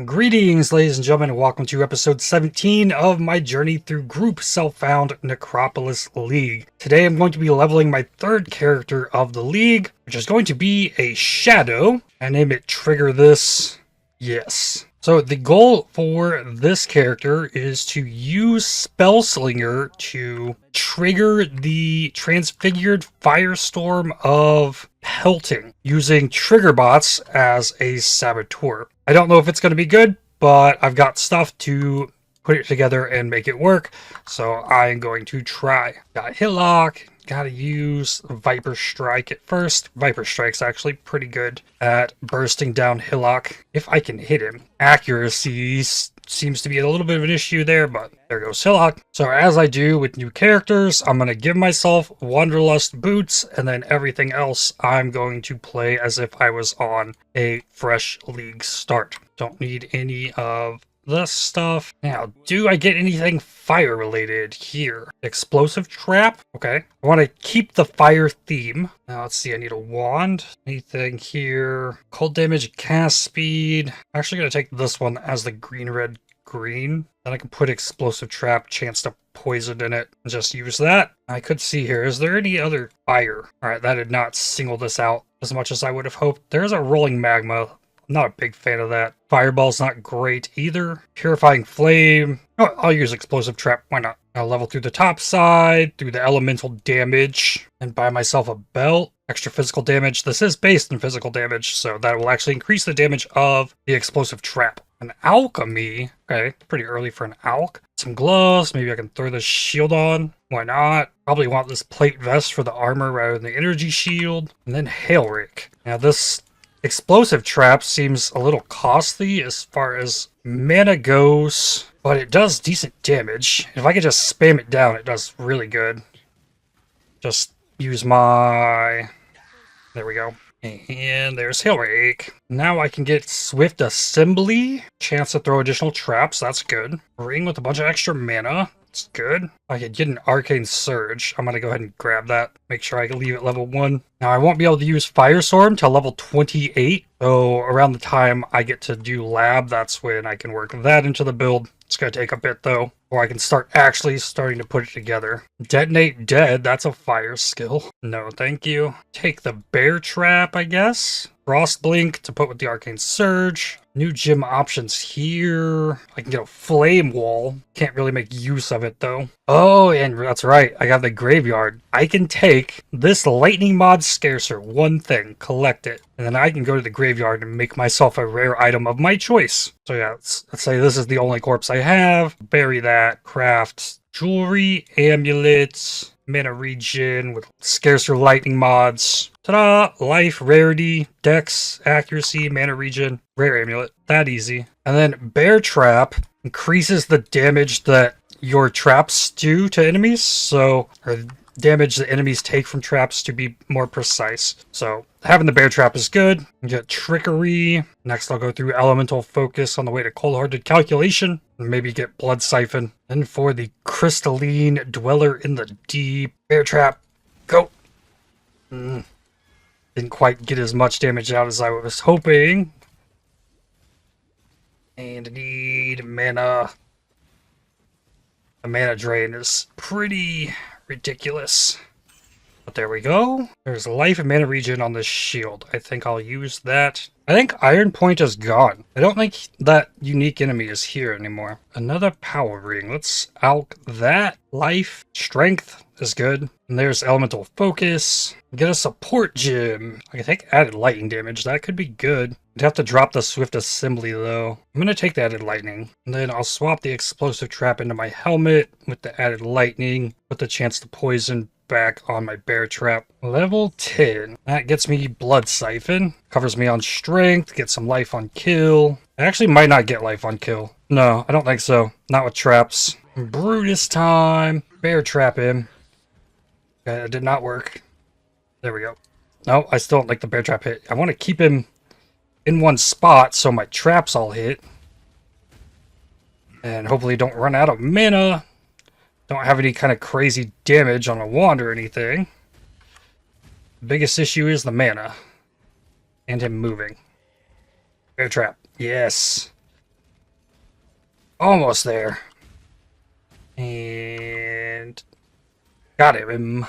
Greetings, ladies and gentlemen, and welcome to episode 17 of my journey through group self-found Necropolis League. Today I'm going to be leveling my third character of the league, which is going to be a shadow. I name it Trigger this. Yes. So the goal for this character is to use Spellslinger to trigger the transfigured Firestorm of Pelting using Triggerbots as a Saboteur. I don't know if it's going to be good, but I've got stuff to put it together and make it work, so I'm going to try. Got Hitlock. Gotta use Viper Strike at first. Viper Strike's actually pretty good at bursting down Hillock if I can hit him. Accuracy seems to be a little bit of an issue there, but there goes Hillock. So as I do with new characters, I'm going to give myself Wanderlust boots, and then everything else I'm going to play as if I was on a fresh league start. Don't need any of this stuff. Now, do I get anything fire related here? Explosive trap? Okay. I want to keep the fire theme. Now, let's see. I need a wand. Anything here? Cold damage, cast speed. I'm actually going to take this one as the green, red, green. Then I can put explosive trap, chance to poison in it, and just use that. I could see here. Is there any other fire? All right. That did not single this out as much as I would have hoped. There's a rolling magma. Not a big fan of that. Fireball's not great either. Purifying Flame. Oh, I'll use Explosive Trap. Why not? I'll level through the top side, through the elemental damage, and buy myself a belt. Extra physical damage. This is based in physical damage, so that will actually increase the damage of the Explosive Trap. An Alchemy. Okay, pretty early for an Alch. Some gloves. Maybe I can throw this shield on. Why not? Probably want this plate vest for the armor rather than the energy shield. And then Hail Rake. Now this Explosive Trap seems a little costly as far as mana goes, but it does decent damage. If I could just spam it down, it does really good. Just use my... There we go. And there's Hail Rake. Now I can get Swift Assembly. Chance to throw additional traps, that's good. Ring with a bunch of extra mana. It's good. I could get an Arcane Surge. I'm going to go ahead and grab that. Make sure I can leave it level 1. Now, I won't be able to use Firestorm till level 28. So, around the time I get to do Lab, that's when I can work that into the build. It's going to take a bit, though. Or I can start starting to put it together. Detonate Dead, that's a fire skill. No, thank you. Take the Bear Trap, I guess. Frost Blink to put with the Arcane Surge. New gym options here. I can get a Flame Wall. Can't really make use of it though. Oh, and that's right. I got the Graveyard. I can take this Lightning Mod Scarcer, one thing, collect it, and then I can go to the Graveyard and make myself a rare item of my choice. So yeah, let's say this is the only corpse I have. Bury that. Craft jewelry, amulets, mana regen with scarcer lightning mods. Ta-da! Life, rarity, dex, accuracy, mana regen, rare amulet. That easy. And then Bear Trap increases the damage that your traps do to enemies. So, or damage the enemies take from traps to be more precise. So, having the Bear Trap is good. You get Trickery. Next, I'll go through Elemental Focus on the way to Cold-Hearted Calculation. And maybe get Blood Siphon. Then for the Crystalline Dweller in the Deep. Bear Trap. Go! Didn't quite get as much damage out as I was hoping. And I need mana. The mana drain is pretty ridiculous. But there we go. There's life and mana regen on this shield. I think I'll use that. I think Iron Point is gone. I don't think that unique enemy is here anymore. Another power ring. Let's alch that. Life, strength is good. And there's elemental focus. Get a support gem. I can take added lightning damage. That could be good. I'd have to drop the swift assembly though. I'm going to take the added lightning. And then I'll swap the explosive trap into my helmet with the added lightning. With the chance to poison back on my Bear Trap. Level 10. That gets me Blood Siphon. Covers me on strength. Get some life on kill. I actually might not get life on kill. No, I don't think so. Not with traps. Brutus time. Bear Trap him. Okay, it did not work. There we go. No, I still don't like the Bear Trap hit. I want to keep him in one spot so my traps all hit. And hopefully don't run out of mana. Don't have any kind of crazy damage on a wand or anything. The biggest issue is the mana. And him moving. Bear Trap. Yes. Almost there. And got him.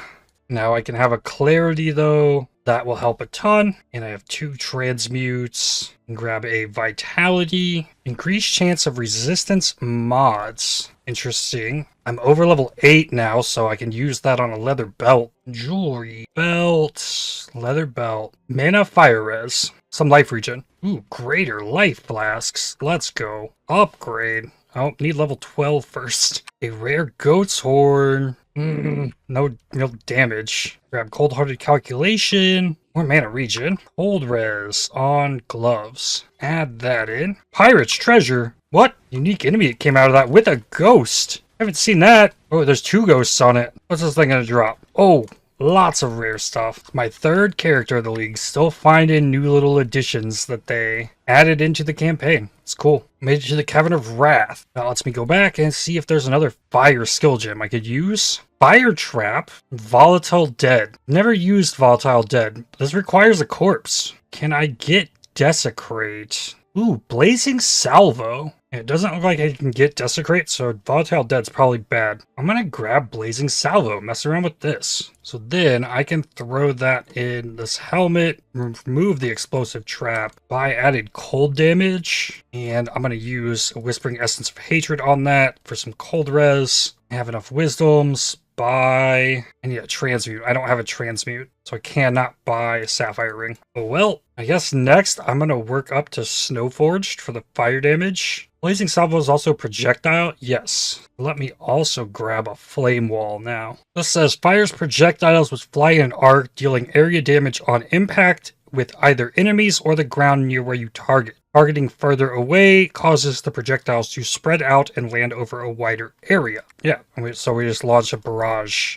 Now I can have a clarity though. That will help a ton. And I have 2 transmutes. And grab a vitality. Increased chance of resistance mods. Interesting. I'm over level 8 now, so I can use that on a leather belt. Jewelry. Belt. Leather belt. Mana fire res. Some life regen. Ooh, greater life flasks. Let's go. Upgrade. Oh, need level 12 first. A rare goat's horn. No real damage. Grab cold-hearted calculation. More mana regen. Cold res on gloves. Add that in. Pirate's treasure. What? Unique enemy that came out of that with a ghost. I haven't seen that. Oh, there's 2 ghosts on it. What's this thing gonna drop? Oh, lots of rare stuff. My 3rd character of the league, still finding new little additions that they added into the campaign. It's cool. Made it to the Cavern of Wrath. That lets me go back and see if there's another fire skill gem I could use. Fire Trap, Volatile Dead. Never used Volatile Dead. This requires a corpse. Can I get Desecrate? Ooh, Blazing Salvo. It doesn't look like I can get Desecrate, so Volatile Dead's probably bad. I'm gonna grab Blazing Salvo, mess around with this. So then I can throw that in this helmet, remove the explosive trap by added cold damage, and I'm gonna use a Whispering Essence of Hatred on that for some cold res. I have enough wisdoms. I need a transmute. I don't have a transmute, so I cannot buy a sapphire ring. Oh well, I guess next I'm gonna work up to Snowforged for the fire damage. Blazing Salvo is also projectile? Yes. Let me also grab a flame wall now. This says fires projectiles which fly in an arc, dealing area damage on impact with either enemies or the ground near where you target. Targeting further away causes the projectiles to spread out and land over a wider area. Yeah, so we just launched a barrage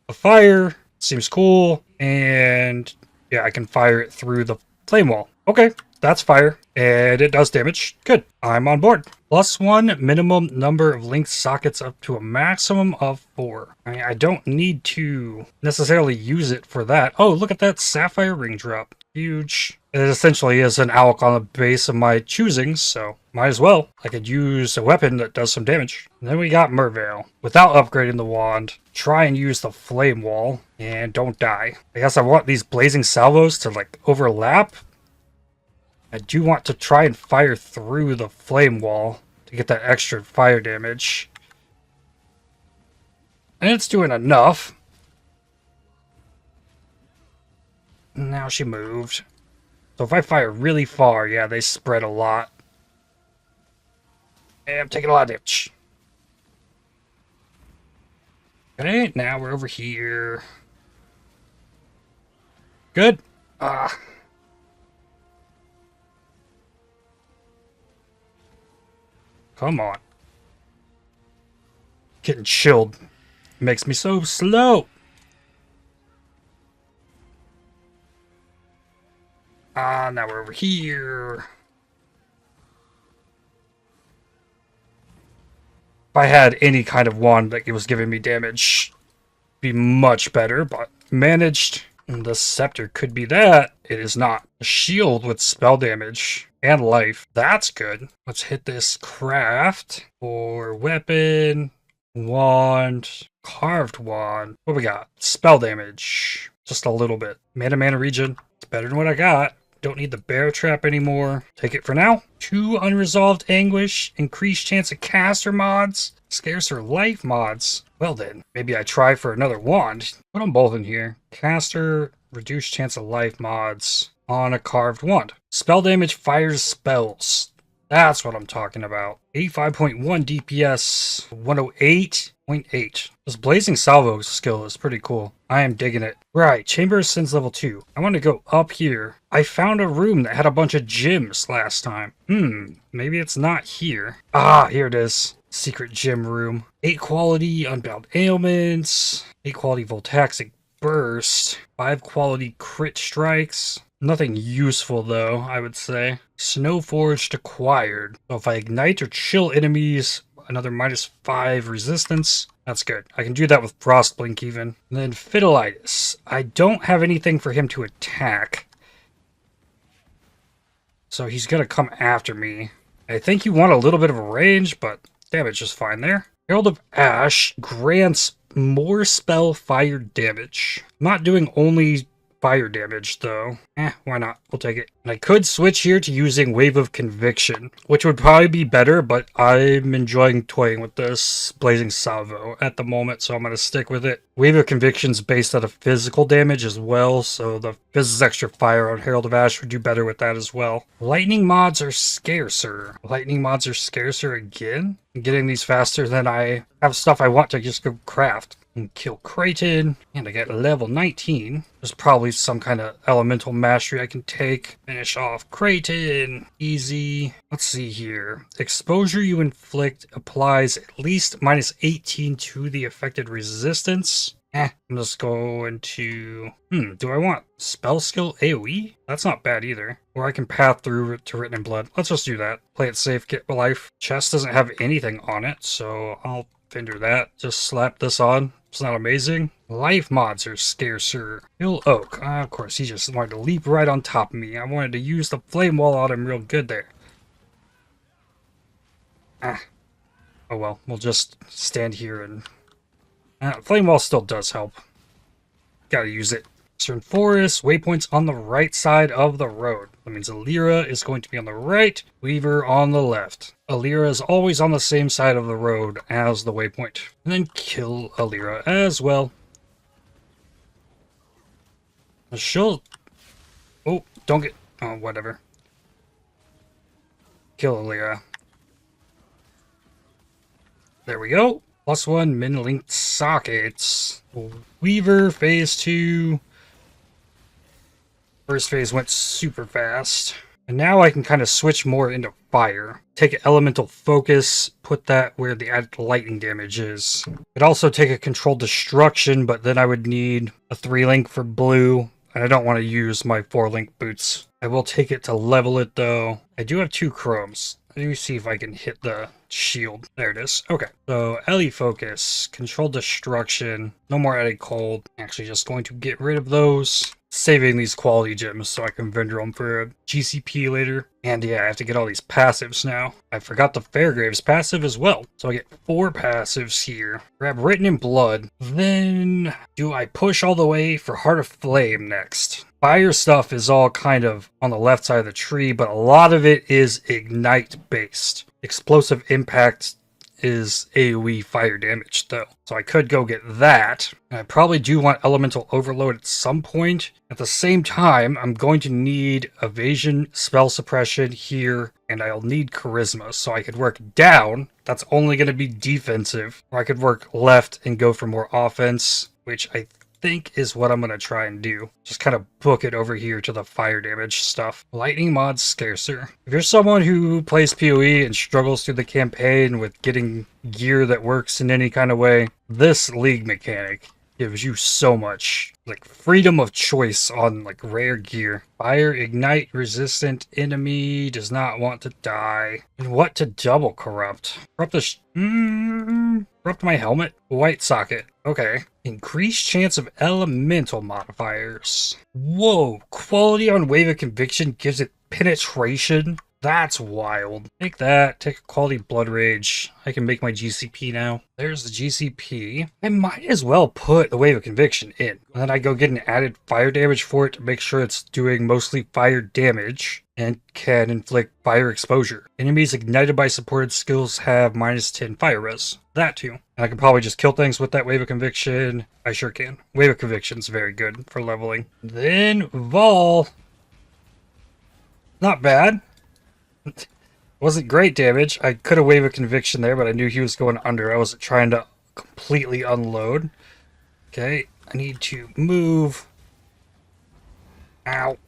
of fire. Seems cool. And yeah, I can fire it through the flame wall. Okay, that's fire. And it does damage. Good. I'm on board. +1 minimum number of linked sockets up to a maximum of 4. I mean, I don't need to necessarily use it for that. Oh, look at that sapphire ring drop. Huge. It essentially is an alch on the base of my choosing, so might as well. I could use a weapon that does some damage. And then we got Merveil. Without upgrading the wand, try and use the flame wall, and don't die. I guess I want these blazing salvos to like overlap. I do want to try and fire through the flame wall to get that extra fire damage. And it's doing enough. Now she moved. So if I fire really far, yeah, they spread a lot. And I'm taking a lot of damage. Okay, now we're over here. Good. Come on. Getting chilled. Makes me so slow. Now we're over here. If I had any kind of wand that was giving me damage, it'd be much better, but managed. And the scepter could be that. It is not. A shield with spell damage and life. That's good. Let's hit this craft for weapon, wand, carved wand. What we got? Spell damage. Just a little bit. Mana regen. It's better than what I got. Don't need the bear trap anymore. Take it for now. 2 unresolved anguish. Increased chance of caster mods. Scarcer life mods. Well then, maybe I try for another wand. Put them both in here. Caster, reduced chance of life mods on a carved wand. Spell damage fires spells. That's what I'm talking about. 85.1 DPS, 108.8. This Blazing Salvo skill is pretty cool. I am digging it. Right, Chamber of Sins level 2. I want to go up here. I found a room that had a bunch of gems last time. Maybe it's not here. Here it is. Secret gem room. 8 quality unbound ailments. 8 quality voltaxic burst. 5 quality crit strikes. Nothing useful though, I would say. Snowforged acquired. So if I ignite or chill enemies, another -5 resistance. That's good. I can do that with Frostblink even. And then Fiddleitis. I don't have anything for him to attack. So he's gonna come after me. I think you want a little bit of a range, but damage is fine there. Herald of Ash grants more spell fire damage. I'm not doing only fire damage, though. Why not? We'll take it. And I could switch here to using Wave of Conviction, which would probably be better, but I'm enjoying toying with this Blazing Salvo at the moment, so I'm going to stick with it. Wave of Conviction's based out of physical damage as well, so the Fizz's extra fire on Herald of Ash would do better with that as well. Lightning mods are scarcer. Lightning mods are scarcer again? I'm getting these faster than I have stuff I want to just go craft. And kill Kraton, and I get level 19. There's probably some kind of elemental mastery I can take. Finish off Kraton. Easy. Let's see here. Exposure you inflict applies at least minus 18 to the affected resistance. I'm just going to... do I want spell skill AoE? That's not bad either. Or I can path through to Written in Blood. Let's just do that. Play it safe, get life. Chest doesn't have anything on it, so I'll fender that. Just slap this on. It's not amazing. Life mods are scarcer. Hill Oak. Of course, he just wanted to leap right on top of me. I wanted to use the flame wall on him real good there. Oh well, we'll just stand here and... flame wall still does help. Gotta use it. Eastern Forest, waypoints on the right side of the road. That means Alira is going to be on the right, Weaver on the left. Alira is always on the same side of the road as the waypoint. And then kill Alira as well. She'll... Oh, don't get... Oh, whatever. Kill Alira. There we go. +1 min-linked sockets. Weaver, phase 2. First phase went super fast. And now I can kind of switch more into fire. Take elemental focus, put that where the added lightning damage is. I'd also take a controlled destruction, but then I would need a 3-link for blue. And I don't want to use my 4-link boots. I will take it to level it though. I do have 2 chromes. Let me see if I can hit the shield. There it is. Okay. So, Ellie Focus, Control Destruction, no more Eddie Cold. Actually just going to get rid of those. Saving these quality gems so I can vendor them for a GCP later. And yeah, I have to get all these passives now. I forgot the Fairgrave's passive as well. So I get 4 passives here. Grab Written in Blood. Then, do I push all the way for Heart of Flame next? Fire stuff is all kind of on the left side of the tree, but a lot of it is Ignite based. Explosive Impact is AoE fire damage though. So I could go get that. And I probably do want Elemental Overload at some point. At the same time, I'm going to need Evasion, Spell Suppression here, and I'll need Charisma. So I could work down. That's only going to be defensive. Or I could work left and go for more offense, which I think is what I'm going to try and do. Just kind of book it over here to the fire damage stuff. Lightning mods scarcer. If you're someone who plays PoE and struggles through the campaign with getting gear that works in any kind of way, this league mechanic gives you so much like freedom of choice on like rare gear. Fire Ignite resistant enemy does not want to die. And what to double corrupt? Corrupt the corrupt my helmet? White socket. Okay. Increased chance of elemental modifiers. Whoa, quality on Wave of Conviction gives it penetration. That's wild. Take that, take a quality Blood Rage. I can make my GCP now. There's the GCP. I might as well put the Wave of Conviction in. And then I go get an added fire damage for it to make sure it's doing mostly fire damage and can inflict fire exposure. Enemies ignited by supported skills have -10 fire res. That too. And I can probably just kill things with that Wave of Conviction. I sure can. Wave of Conviction's very good for leveling. Then Vol. Not bad. Wasn't great damage. I could have Wave of Conviction there, but I knew he was going under. I wasn't trying to completely unload. Okay, I need to move. Ow.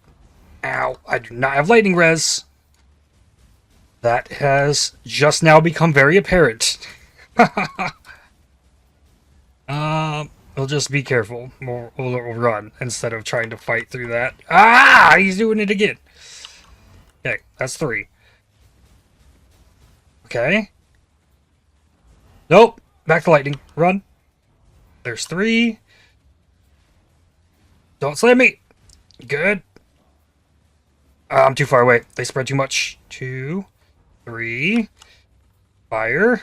Ow. I do not have lightning res. That has just now become very apparent. We'll just be careful. We'll run instead of trying to fight through that. Ah! He's doing it again. Okay, that's 3. Okay. Nope. Back to lightning. Run. There's 3. Don't slam me. Good. I'm too far away. They spread too much. 2. 3. Fire.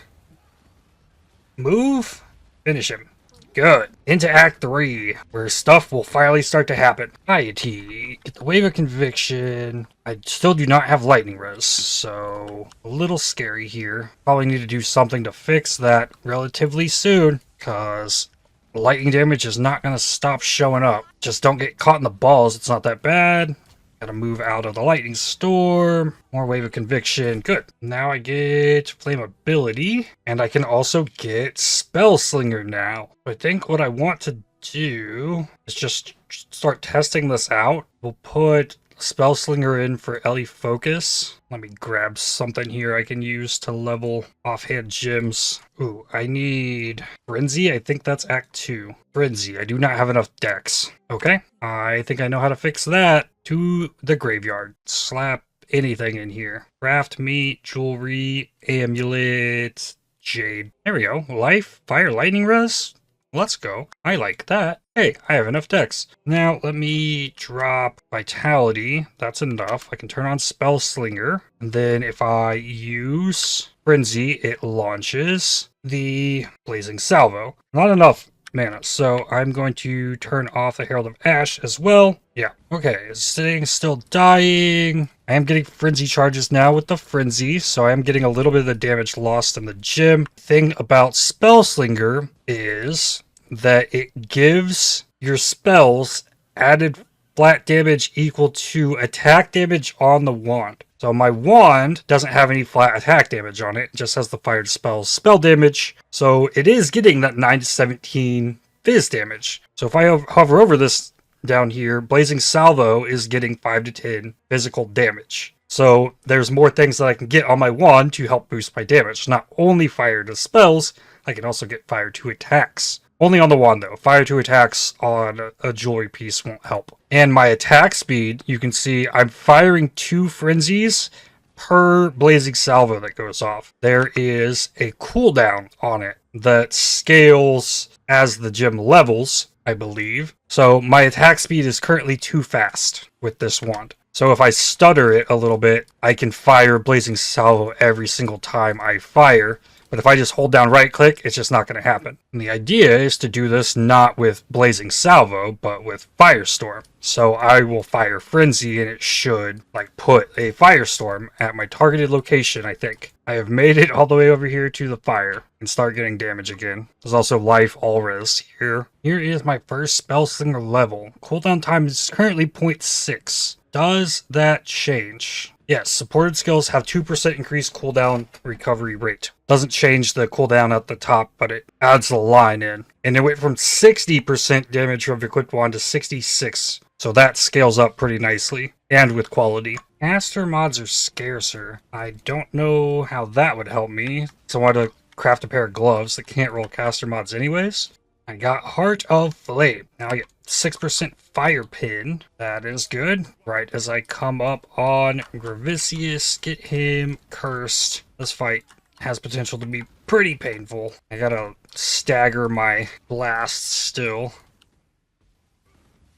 Move. Finish him. Good. Into Act 3, where stuff will finally start to happen. Piety. Get the Wave of Conviction. I still do not have Lightning Res, so a little scary here. Probably need to do something to fix that relatively soon, because lightning damage is not going to stop showing up. Just don't get caught in the balls. It's not that bad. Gotta move out of the Lightning Storm. More Wave of Conviction. Good. Now I get Flammability. And I can also get Spellslinger now. I think what I want to do is just start testing this out. We'll put Spellslinger in for Ellie Focus. Let me grab something here I can use to level offhand gems. Ooh, I need Frenzy. I think that's Act 2. Frenzy. I do not have enough decks. Okay, I think I know how to fix that. To the graveyard. Slap anything in here. Craft meat, jewelry, amulet, jade. There we go. Life, fire, lightning res. Let's go. I like that. Hey, I have enough decks. Now let me drop Vitality. That's enough. I can turn on Spellslinger. And then if I use Frenzy, it launches the Blazing Salvo. Not enough mana, so I'm going to turn off the Herald of Ash as well. Yeah, okay, this thing is still dying. I am getting Frenzy charges now with the Frenzy, so I am getting a little bit of the damage lost in the gym. Thing about Spellslinger is that it gives your spells added flat damage equal to attack damage on the wand. So my wand doesn't have any flat attack damage on it. It just has the fired spells spell damage. So it is getting that 9 to 17 fizz damage. So if I hover over this down here, Blazing Salvo is getting 5 to 10 physical damage. So there's more things that I can get on my wand to help boost my damage. Not only fire to spells, I can also get fire to attacks. Only on the wand though. Fire to attacks on a jewelry piece won't help. And my attack speed, you can see I'm firing 2 frenzies per Blazing Salvo that goes off. There is a cooldown on it that scales as the gem levels, I believe. So my attack speed is currently too fast with this wand. So if I stutter it a little bit, I can fire Blazing Salvo every single time I fire. But if I just hold down right click, it's just not going to happen. And the idea is to do this not with Blazing Salvo, but with Firestorm. So I will fire Frenzy and it should put a Firestorm at my targeted location, I think. I have made it all the way over here to the fire and start getting damage again. There's also life all res here. Here is my first Spellslinger level. Cooldown time is currently 0.6. Does that change? Yes, supported skills have 2% increased cooldown recovery rate. Doesn't change the cooldown at the top, but it adds the line in. And it went from 60% damage from equipped wand to 66. So that scales up pretty nicely, and with quality. Caster mods are scarcer. I don't know how that would help me. So I want to craft a pair of gloves that can't roll caster mods anyways. I got Heart of Flame. Now I get 6% fire pin. That is good. Right as I come up on Gravicius, get him cursed. This fight has potential to be pretty painful. I gotta stagger my blasts still.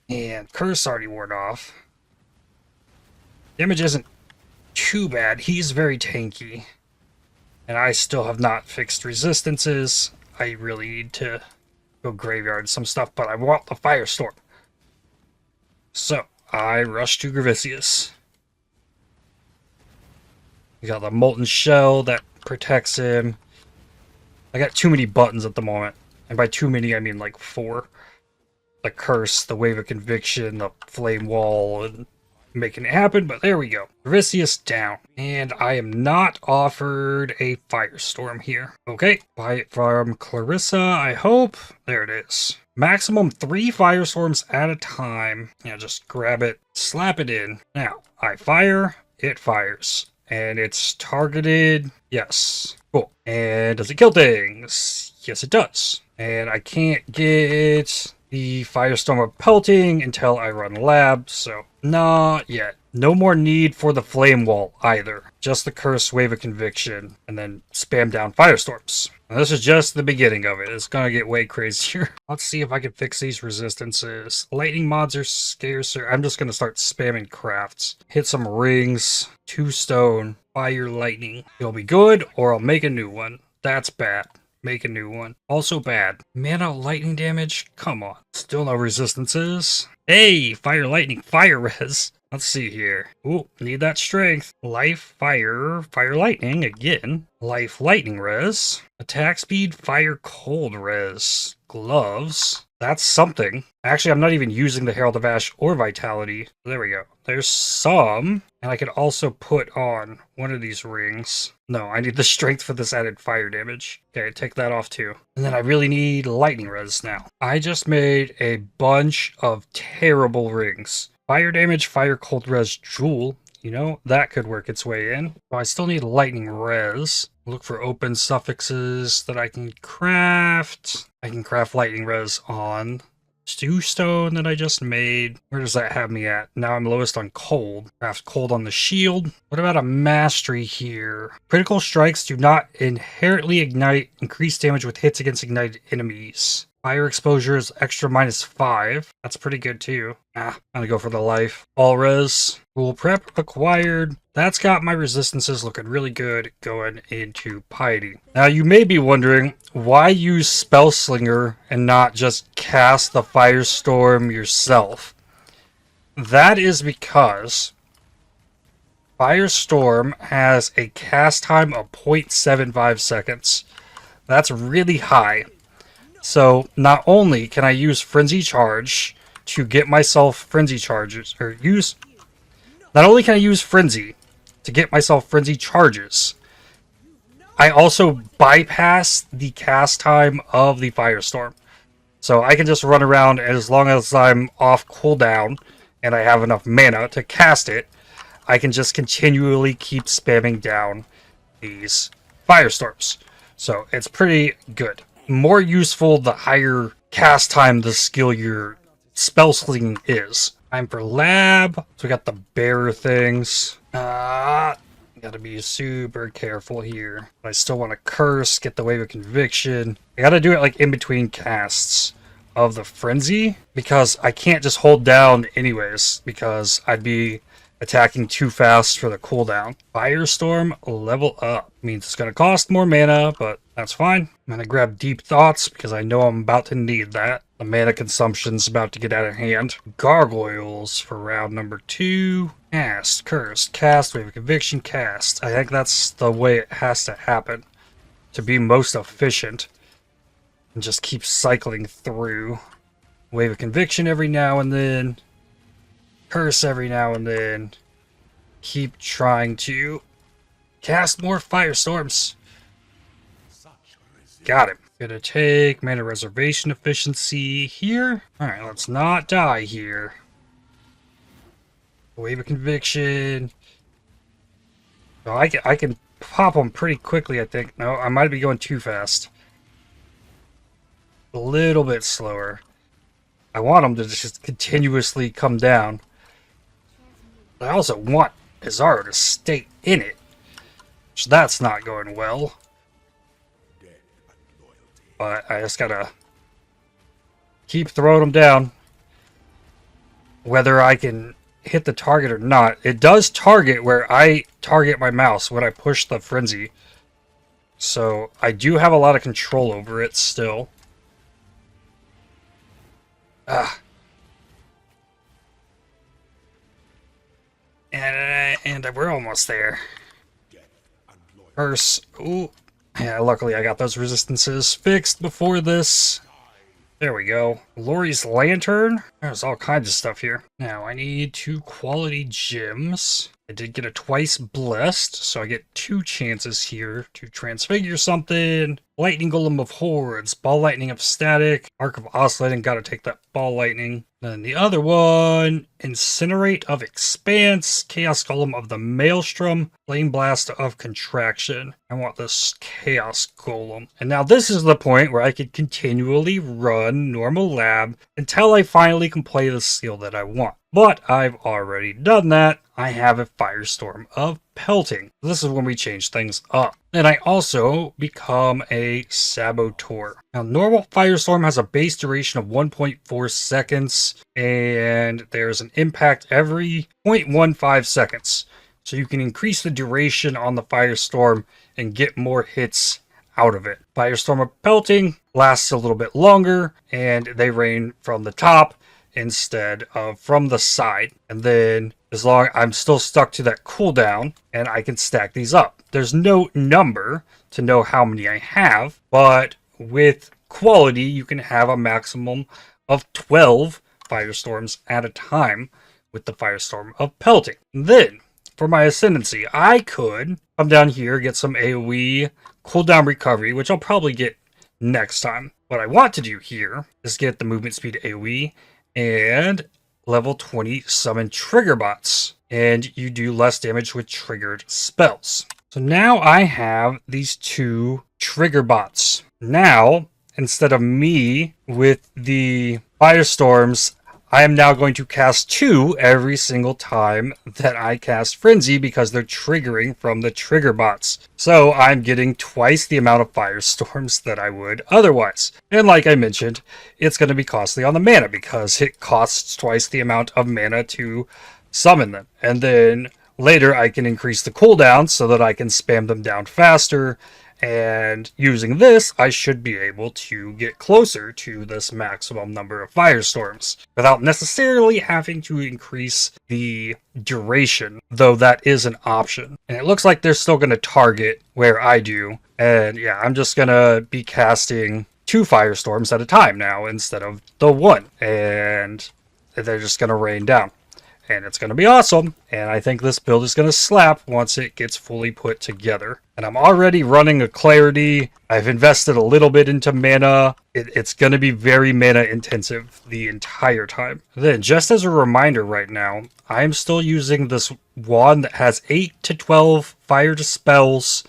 And curse already worn off. Damage isn't too bad. He's very tanky. And I still have not fixed resistances. I really need to go graveyard some stuff, but I want the Firestorm. So, I rush to Gravicius. We got the Molten Shell that protects him. I got too many buttons at the moment. And by too many, I mean 4. The Curse, the Wave of Conviction, the Flame Wall, and making it happen, but there we go. Gravicius down. And I am not offered a Firestorm here. Okay, buy it from Clarissa, I hope. There it is. Maximum 3 Firestorms at a time. Yeah, just grab it, slap it in. Now, I fire, it fires. And it's targeted. Yes. Cool. And does it kill things? Yes, it does. And I can't get the Firestorm of Pelting until I run lab, so not yet. No more need for the flame wall either. Just the cursed wave of conviction, and then spam down firestorms. And this is just the beginning of it. It's gonna get way crazier. Let's see if I can fix these resistances. Lightning mods are scarcer. I'm just gonna start spamming crafts. Hit some rings, 2 stone, fire lightning. It'll be good, or I'll make a new one. That's bad. Make a new one. Also bad. Mana lightning damage? Come on. Still no resistances. Hey, fire lightning, fire res. Let's see here. Ooh, need that strength. Life, fire, fire lightning again. Life lightning res. Attack speed, fire cold res. Gloves. That's something. Actually, I'm not even using the Herald of Ash or Vitality. There we go. There's some. And I could also put on one of these rings. No, I need the strength for this added fire damage. Okay, take that off too. And then I really need lightning res now. I just made a bunch of terrible rings. Fire damage, fire cold res, jewel. You know, that could work its way in. But I still need lightning res. Look for open suffixes that I can craft. I can craft lightning res on 2 stone that I just made. Where does that have me at? Now I'm lowest on cold. Craft cold on the shield. What about a mastery here? Critical strikes do not inherently ignite. Increased damage with hits against ignited enemies. Fire exposure is extra -5. That's pretty good too. I'm gonna go for the life. All res. Rule prep acquired. That's got my resistances looking really good going into piety. Now you may be wondering, why use Spellslinger and not just cast the Firestorm yourself? That is because Firestorm has a cast time of 0.75 seconds. That's really high. So not only can I use Frenzy Charge to get myself Frenzy Charges, not only can I use Frenzy to get myself Frenzy Charges, I also bypass the cast time of the Firestorm. So I can just run around, and as long as I'm off cooldown and I have enough mana to cast it, I can just continually keep spamming down these Firestorms. So it's pretty good. More useful the higher cast time the skill your spell slinging is. Time for lab. So we got the bearer things. Gotta be super careful here. I still want to curse, get the wave of conviction. I gotta do it like in between casts of the frenzy, because I can't just hold down anyways, because I'd be attacking too fast for the cooldown. Firestorm level up. Means it's gonna cost more mana, but that's fine. I'm gonna grab Deep Thoughts because I know I'm about to need that. The mana consumption's about to get out of hand. Gargoyles for round number 2. Cast, cursed, cast, wave of conviction, cast. I think that's the way it has to happen to be most efficient. And just keep cycling through. Wave of conviction every now and then. Curse every now and then. Keep trying to cast more firestorms. Got it. Gonna take mana reservation efficiency here. Alright, let's not die here. Wave of conviction. Oh, I can pop them pretty quickly, I think. No, I might be going too fast. A little bit slower. I want them to just continuously come down. I also want Azaro to stay in it. So that's not going well. But I just gotta keep throwing them down. Whether I can hit the target or not. It does target where I target my mouse when I push the frenzy. So I do have a lot of control over it still. And we're almost there. Curse. Ooh. Yeah, luckily I got those resistances fixed before this. There we go. Lori's Lantern. There's all kinds of stuff here. Now I need 2 quality gems. I did get a twice blessed, so I get 2 chances here to transfigure something. Lightning Golem of Hordes, Ball Lightning of Static, Arc of Oscillating, gotta take that Ball Lightning. Then the other one, Incinerate of Expanse, Chaos Golem of the Maelstrom, Flame Blast of Contraction. I want this Chaos Golem. And now this is the point where I could continually run normal lab until I finally can play the skill that I want. but I've already done that. I have a Firestorm of Pelting. This is when we change things up. And I also become a Saboteur. Now, normal Firestorm has a base duration of 1.4 seconds, and there's an impact every 0.15 seconds. So you can increase the duration on the Firestorm and get more hits out of it. Firestorm of Pelting lasts a little bit longer, and they rain from the top instead of from the side. And then as long I'm still stuck to that cooldown, and I can stack these up. There's no number to know how many I have, but with quality you can have a maximum of 12 Firestorms at a time with the Firestorm of Pelting. Then for my ascendancy, I could come down here, get some AoE cooldown recovery, which I'll probably get next time. What I want to do here is get the movement speed AoE and level 20 summon Triggerbots, and you do less damage with triggered spells. So now I have these two Triggerbots. Now, instead of me with the Firestorms, I am now going to cast 2 every single time that I cast Frenzy because they're triggering from the Triggerbots. So I'm getting twice the amount of Firestorms that I would otherwise. And like I mentioned, it's going to be costly on the mana because it costs twice the amount of mana to summon them. And then later I can increase the cooldown so that I can spam them down faster. And using this, I should be able to get closer to this maximum number of Firestorms without necessarily having to increase the duration, though that is an option. And it looks like they're still going to target where I do. And yeah, I'm just going to be casting 2 Firestorms at a time now instead of the 1. And they're just going to rain down. And it's going to be awesome, and I think this build is going to slap once it gets fully put together. And I'm already running a Clarity. I've invested a little bit into mana. It's going to be very mana intensive the entire time. Then, just as a reminder right now, I'm still using this wand that has 8 to 12 fire spells,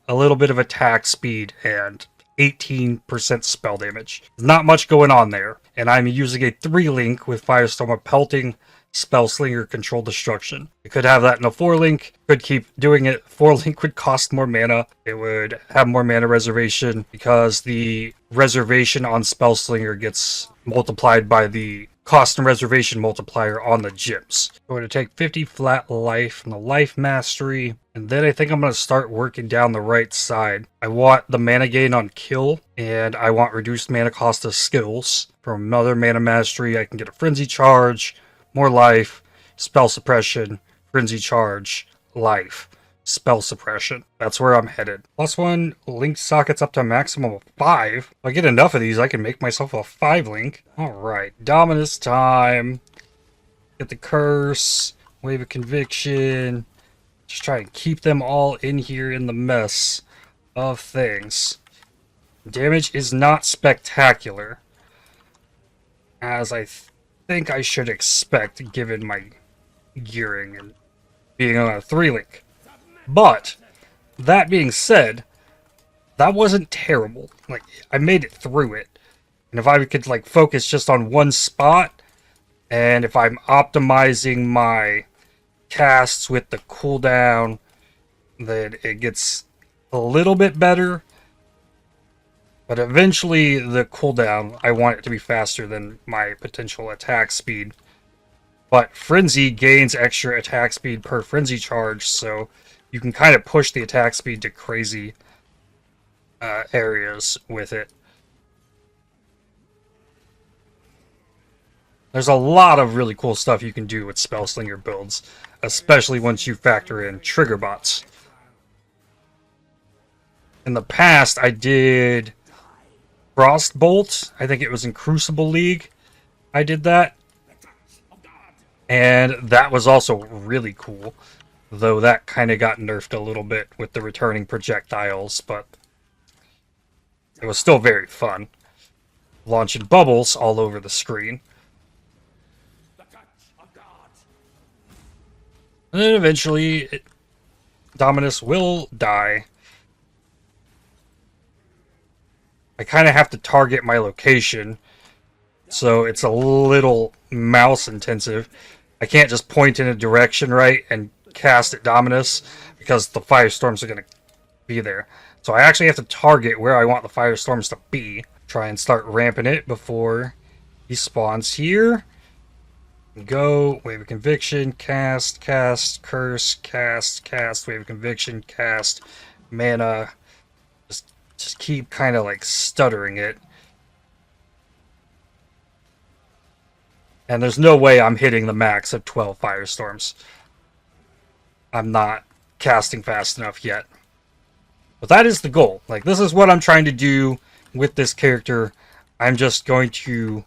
a little bit of attack speed, and 18% spell damage. Not much going on there. And I'm using a 3-link with Firestorm of Pelting, Spellslinger Control Destruction. You could have that in a 4-link, could keep doing it. 4-link would cost more mana. It would have more mana reservation because the reservation on Spellslinger gets multiplied by the cost and reservation multiplier on the gems. I'm going to take 50 flat life from the life mastery, and then I think I'm going to start working down the right side. I want the mana gain on kill, and I want reduced mana cost of skills. From another mana mastery, I can get a frenzy charge, more life, spell suppression, frenzy charge, life, spell suppression. That's where I'm headed. +1 link sockets up to a maximum of 5. If I get enough of these, I can make myself a 5-link. Alright, Dominus time. Get the curse, wave of conviction. Just try and keep them all in here in the mess of things. Damage is not spectacular, as I think I should expect given my gearing and being on a 3-link. But that being said, that wasn't terrible. Like, I made it through it. And if I could like focus just on one spot, and if I'm optimizing my casts with the cooldown, then it gets a little bit better. But eventually, the cooldown, I want it to be faster than my potential attack speed. But Frenzy gains extra attack speed per Frenzy charge, so you can kind of push the attack speed to crazy areas with it. There's a lot of really cool stuff you can do with Spellslinger builds, especially once you factor in Triggerbots. In the past, I did Frostbolt. I think it was in Crucible League. I did that. And that was also really cool. Though that kind of got nerfed a little bit with the returning projectiles, but it was still very fun. Launching bubbles all over the screen. And then eventually, Dominus will die. I kind of have to target my location, so it's a little mouse intensive. I can't just point in a direction, right, and cast it Dominus, because the firestorms are going to be there. So I actually have to target where I want the firestorms to be. Try and start ramping it before he spawns here. Go, Wave of Conviction, cast, curse, cast, Wave of Conviction, cast, mana. Just keep kind of like stuttering it. And there's no way I'm hitting the max of 12 firestorms. I'm not casting fast enough yet. But that is the goal. Like, this is what I'm trying to do with this character. I'm just going to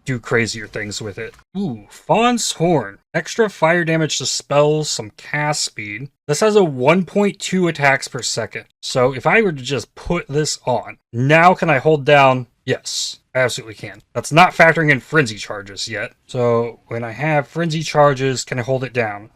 do crazier things with it. Ooh, Fawn's Horn. Extra fire damage to spells, some cast speed. This has a 1.2 attacks per second. So if I were to just put this on, now can I hold down? Yes, I absolutely can. That's not factoring in frenzy charges yet. So when I have frenzy charges, can I hold it down?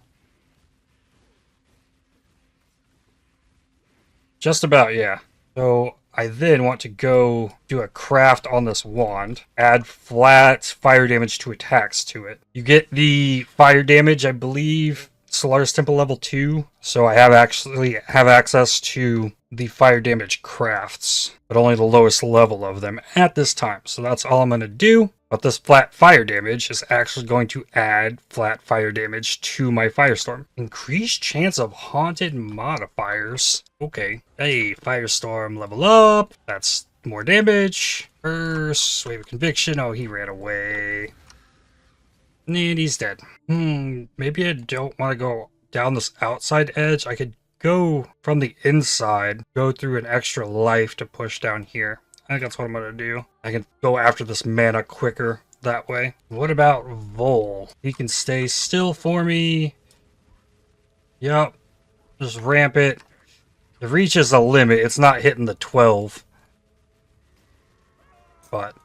Just about, yeah. So I then want to go do a craft on this wand. Add flat fire damage to attacks to it. You get the fire damage, I believe, Solaris Temple level 2. So I actually have access to the fire damage crafts, but only the lowest level of them at this time. So that's all I'm going to do. But this flat fire damage is actually going to add flat fire damage to my firestorm. Increased chance of haunted modifiers. Okay. Hey, firestorm level up. That's more damage. First, Wave of Conviction. Oh, he ran away. And he's dead. Maybe I don't want to go down this outside edge. I could go from the inside, go through an extra life to push down here. I think that's what I'm going to do. I can go after this mana quicker that way. What about Vol? He can stay still for me. Yup. Just ramp it. It reaches a limit. It's not hitting the 12. But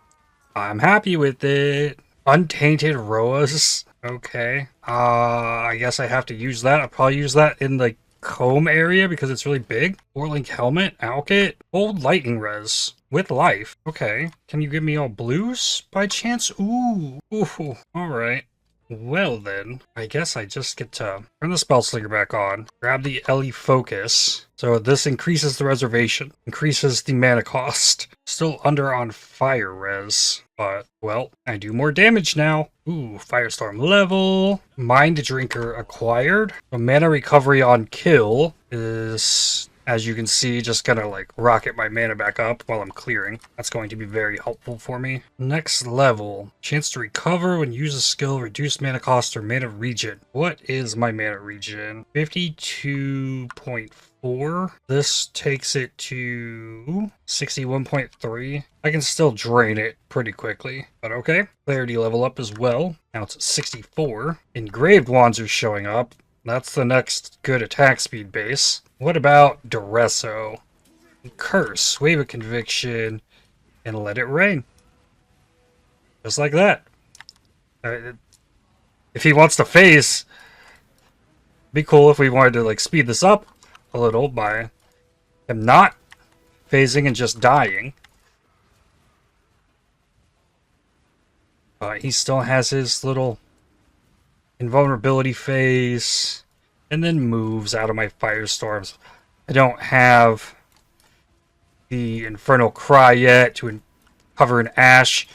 I'm happy with it. Untainted Roas. Okay. I guess I have to use that. I'll probably use that in the comb area because it's really big. Warlink Helmet. Alkit. Old Lightning Res. With life. Okay. Can you give me all blues by chance? Ooh. Ooh. Alright. Well then, I guess I just get to turn the Spellslinger back on, grab the LE Focus. So this increases the reservation, increases the mana cost. Still under on fire res, but, well, I do more damage now. Ooh, Firestorm level. Mind Drinker acquired. So mana recovery on kill is, as you can see, just gonna like rocket my mana back up while I'm clearing. That's going to be very helpful for me. Next level. Chance to recover when you use a skill, reduce mana cost or mana regen. What is my mana regen? 52.4. This takes it to 61.3. I can still drain it pretty quickly, but okay. Clarity level up as well. Now it's at 64. Engraved wands are showing up. That's the next good attack speed base. What about Duresso? Curse, Wave of Conviction, and Let It Rain. Just like that. If he wants to phase, it'd be cool if we wanted to like speed this up a little by him not phasing and just dying. He still has his little invulnerability phase, and then moves out of my firestorms. I don't have the Infernal Cry yet to cover an ash,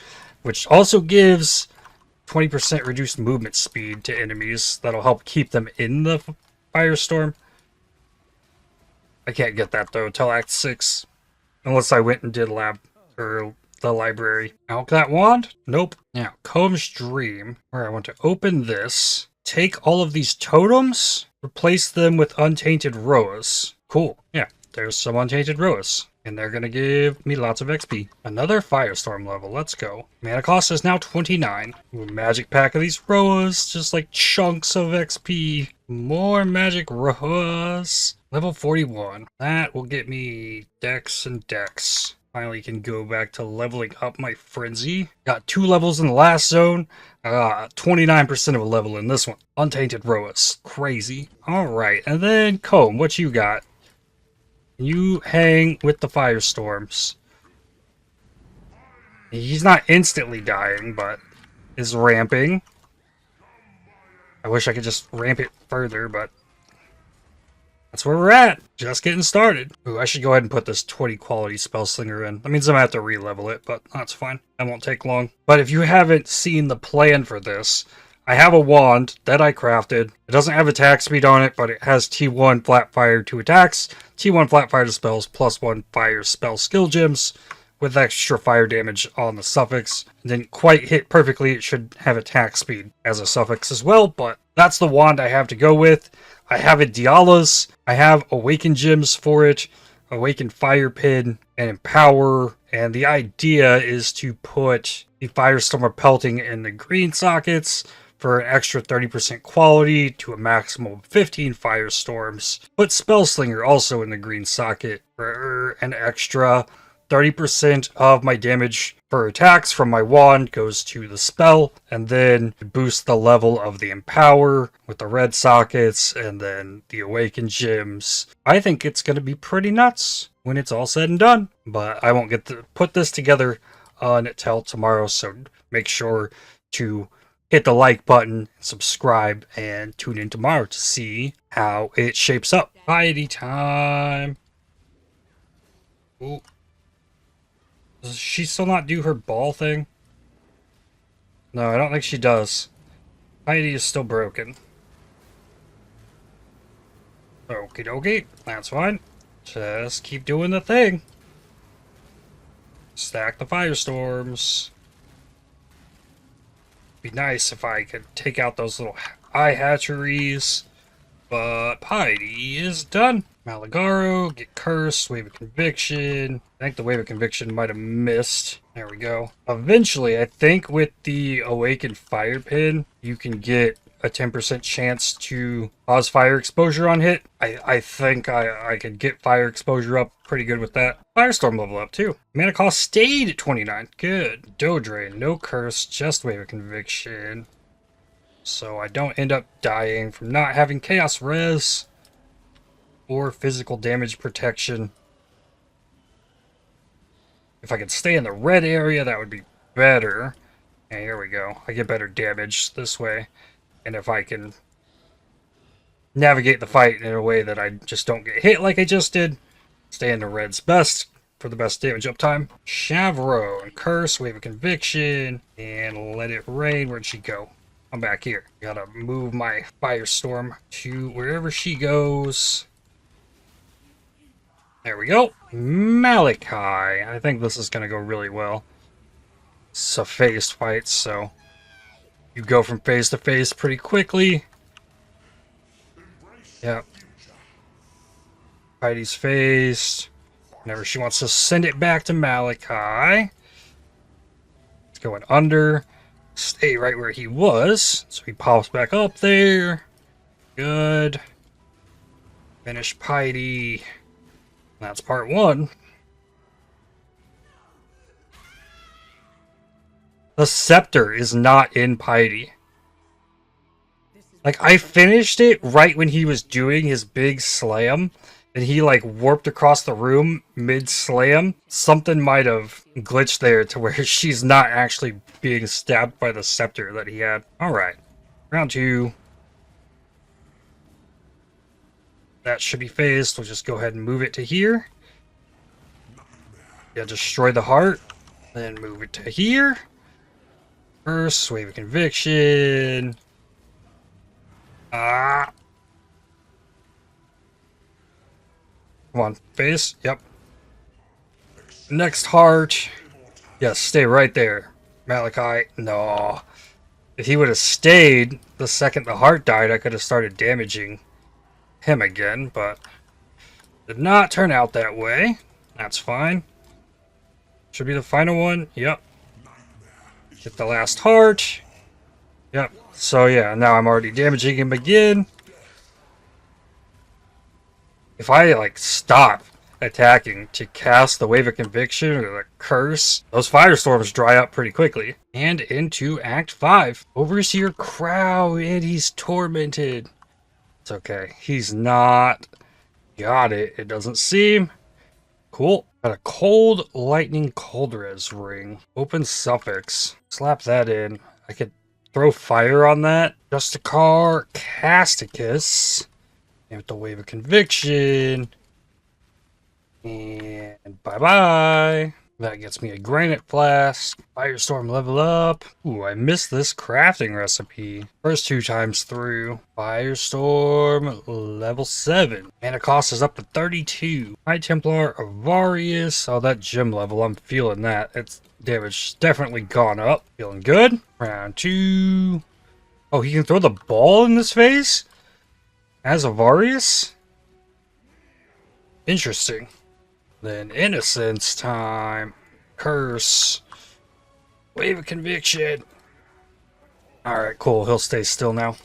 which also gives 20% reduced movement speed to enemies. That'll help keep them in the firestorm. I can't get that though till Act 6, unless I went and did lab or the library. That wand? Nope. Now, Comb's Dream, where I want to open this, take all of these totems, replace them with Untainted Roas. Cool. Yeah, there's some Untainted Roas. And they're going to give me lots of XP. Another Firestorm level. Let's go. Mana cost is now 29. Ooh, magic pack of these Roas. Just like chunks of XP. More magic Roas. Level 41. That will get me Dex and Dex. Finally can go back to leveling up my Frenzy. Got 2 levels in the last zone. 29% of a level in this one. Untainted Roas. Crazy. Alright, and then Comb, what you got? You hang with the Firestorms. He's not instantly dying, but is ramping. I wish I could just ramp it further, but that's where we're at. Just getting started. Ooh, I should go ahead and put this 20 quality Spellslinger in. That means I'm gonna have to re-level it, but that's fine. That won't take long. But if you haven't seen the plan for this, I have a wand that I crafted. It doesn't have attack speed on it, but it has T1 flat fire to attacks, T1 flat fire to spells, +1 fire spell skill gems, with extra fire damage on the suffix. It didn't quite hit perfectly. It should have attack speed as a suffix as well, but that's the wand I have to go with. I have a Diala's. I have Awaken Gems for it, Awaken Fire Pin, and Empower. And the idea is to put the Firestorm of Pelting in the green sockets for an extra 30% quality to a maximum of 15 Firestorms. Put Spellslinger also in the green socket for an extra 30% of my damage for attacks from my wand goes to the spell, and then boost the level of the Empower with the red sockets and then the Awaken Gems. I think it's going to be pretty nuts when it's all said and done, but I won't get to put this together until tomorrow, so make sure to hit the like button, subscribe, and tune in tomorrow to see how it shapes up. Piety time! Ooh. Does she still not do her ball thing? No, I don't think she does. Piety is still broken. Okie dokie, that's fine. Just keep doing the thing. Stack the firestorms. Be nice if I could take out those little eye hatcheries. But Piety is done. Malagaro, get cursed, Wave of Conviction. I think the Wave of Conviction might have missed. There we go. Eventually, I think with the Awakened Fire Pin, you can get a 10% chance to cause fire exposure on hit. I think I could get fire exposure up pretty good with that. Firestorm level up too. Mana cost stayed at 29. Good. Dodrain, no curse, just Wave of Conviction. So I don't end up dying from not having Chaos Res or physical damage protection. If I could stay in the red area, that would be better. And here we go. I get better damage this way. And if I can navigate the fight in a way that I just don't get hit like I just did, stay in the red's best for the best damage uptime. Chavro and Curse, Wave of Conviction, and Let It Rain. Where'd she go? I'm back here. Gotta move my Firestorm to wherever she goes. There we go. Malachi. I think this is going to go really well. It's a phased fight, so you go from phase to phase pretty quickly. Yep. Heidi's phased. Whenever she wants to send it back to Malachi. It's going under. Stay right where he was. So he pops back up there. Good. Finish Piety. That's part one. The scepter is not in Piety. Like, I finished it right when he was doing his big slam, and he, like, warped across the room mid-slam. Something might have glitched there to where she's not actually being stabbed by the scepter that he had. Alright. Round two. That should be phased. We'll just go ahead and move it to here. Yeah, destroy the heart. Then move it to here. First, Wave of Conviction. Come on, phase. Yep. Next heart. Yes, stay right there. Malachi. No. If he would have stayed the second the heart died, I could have started damaging him again, but did not turn out that way. That's fine. Should be the final one. Yep. Get the last heart. Yep. So yeah, now I'm already damaging him again. If I like stop attacking to cast the Wave of Conviction or the Curse, those firestorms dry up pretty quickly. And into Act 5. Overseer Crow, and he's tormented. It's okay. He's not got it. It doesn't seem. Cool. Got a Cold Lightning Cold Res ring. Open suffix. Slap that in. I could throw fire on that. Justicar Casticus. And with the Wave of Conviction. And bye-bye. That gets me a Granite Flask. Firestorm level up. Ooh, I missed this crafting recipe. First 2 times through. Firestorm level 7. Mana cost is up to 32. High Templar Avarius. Oh, that gym level, I'm feeling that. Its damage definitely gone up. Feeling good. Round 2. Oh, he can throw the ball in this phase? As Avarius? Interesting. Then Innocence time. Curse. Wave of Conviction. Alright, cool. He'll stay still now.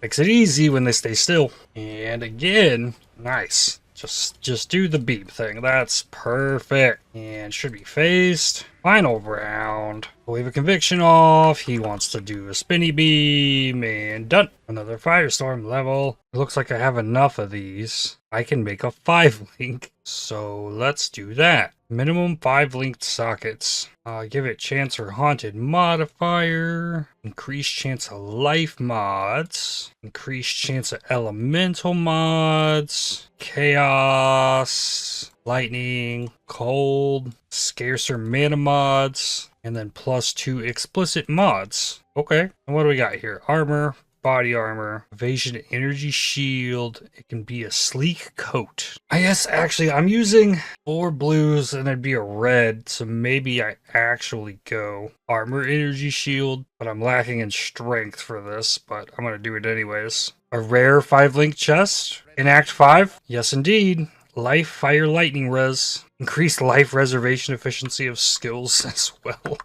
Makes it easy when they stay still. And again, nice. Just do the beam thing. That's perfect. And should be phased. Final round. Wave of Conviction off. He wants to do a spinny beam. And done. Another Firestorm level. It looks like I have enough of these. I can make a 5-link. So let's do that. Minimum 5 linked sockets. Give it chance for haunted modifier. Increased chance of life mods. Increased chance of elemental mods. Chaos. Lightning. Cold. Scarcer mana mods. And then +2 explicit mods. Okay. And what do we got here? Armor. Body armor, evasion energy shield. It can be a sleek coat. I guess actually I'm using 4 blues and it'd be a red, so maybe I actually go armor energy shield, but I'm lacking in strength for this, but I'm gonna do it anyways. A rare 5-link chest in Act 5. Yes indeed. Life, fire, lightning res. Increased life reservation efficiency of skills as well.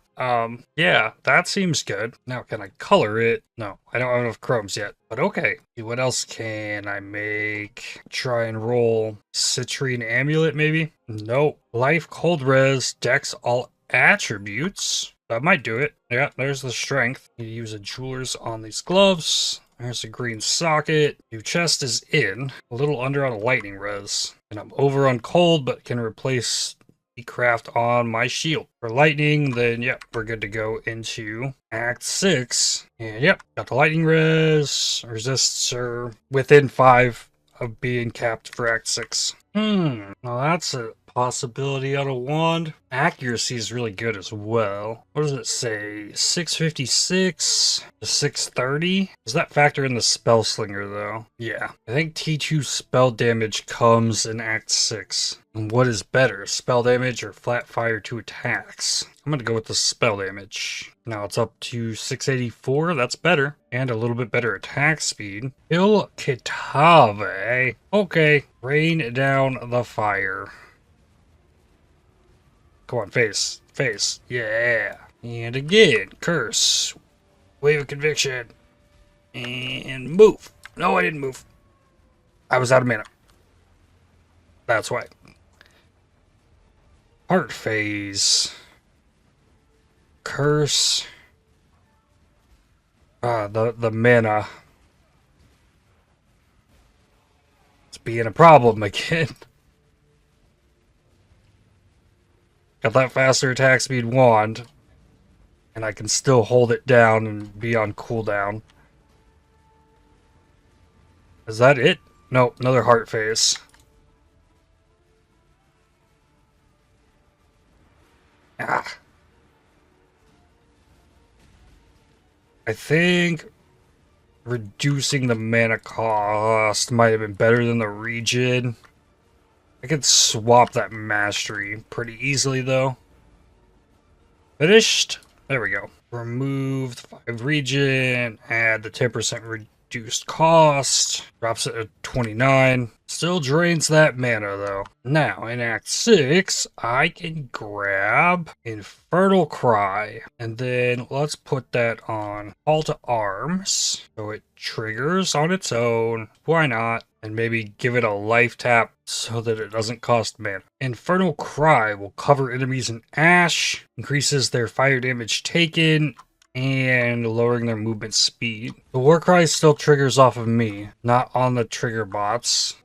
Yeah, that seems good. Now, can I color it? No, I don't have enough chromes yet, but okay. What else can I make? Try and roll Citrine Amulet, maybe? Nope. Life, cold res, dex, all attributes. That might do it. Yeah, there's the strength. Need to use a jeweler's on these gloves. There's a green socket. New chest is in. A little under on a lightning res. And I'm over on cold, but can replace the craft on my shield. For lightning, then yep, we're good to go into Act 6. And yep, got the lightning res. Resists are within 5 of being capped for Act 6. Now that's a possibility out of wand. Accuracy is really good as well. What does it say? 656 to 630? Does that factor in the Spellslinger though? Yeah. I think T2 spell damage comes in Act 6. And what is better, spell damage or flat fire to attacks? I'm gonna go with the spell damage. Now it's up to 684, that's better. And a little bit better attack speed. Il Kitave. Okay, rain down the fire. Go on, face. Face. Yeah. And again, curse. Wave of Conviction. And move. No, I didn't move. I was out of mana. That's why. Heart phase. Curse. The mana. It's being a problem again. Got that faster attack speed wand. And I can still hold it down and be on cooldown. Is that it? Nope, another heart phase. Ah. I think reducing the mana cost might have been better than the regen. I could swap that mastery pretty easily though. Finished. There we go. Removed 5 regen, add the 10% reduced cost, drops it at 29. Still drains that mana though. Now in Act 6, I can grab Infernal Cry, and then let's put that on Call to Arms, so it triggers on its own. Why not? And maybe give it a life tap so that it doesn't cost mana. Infernal Cry will cover enemies in ash, increases their fire damage taken, and lowering their movement speed. The Warcry still triggers off of me, not on the Triggerbots.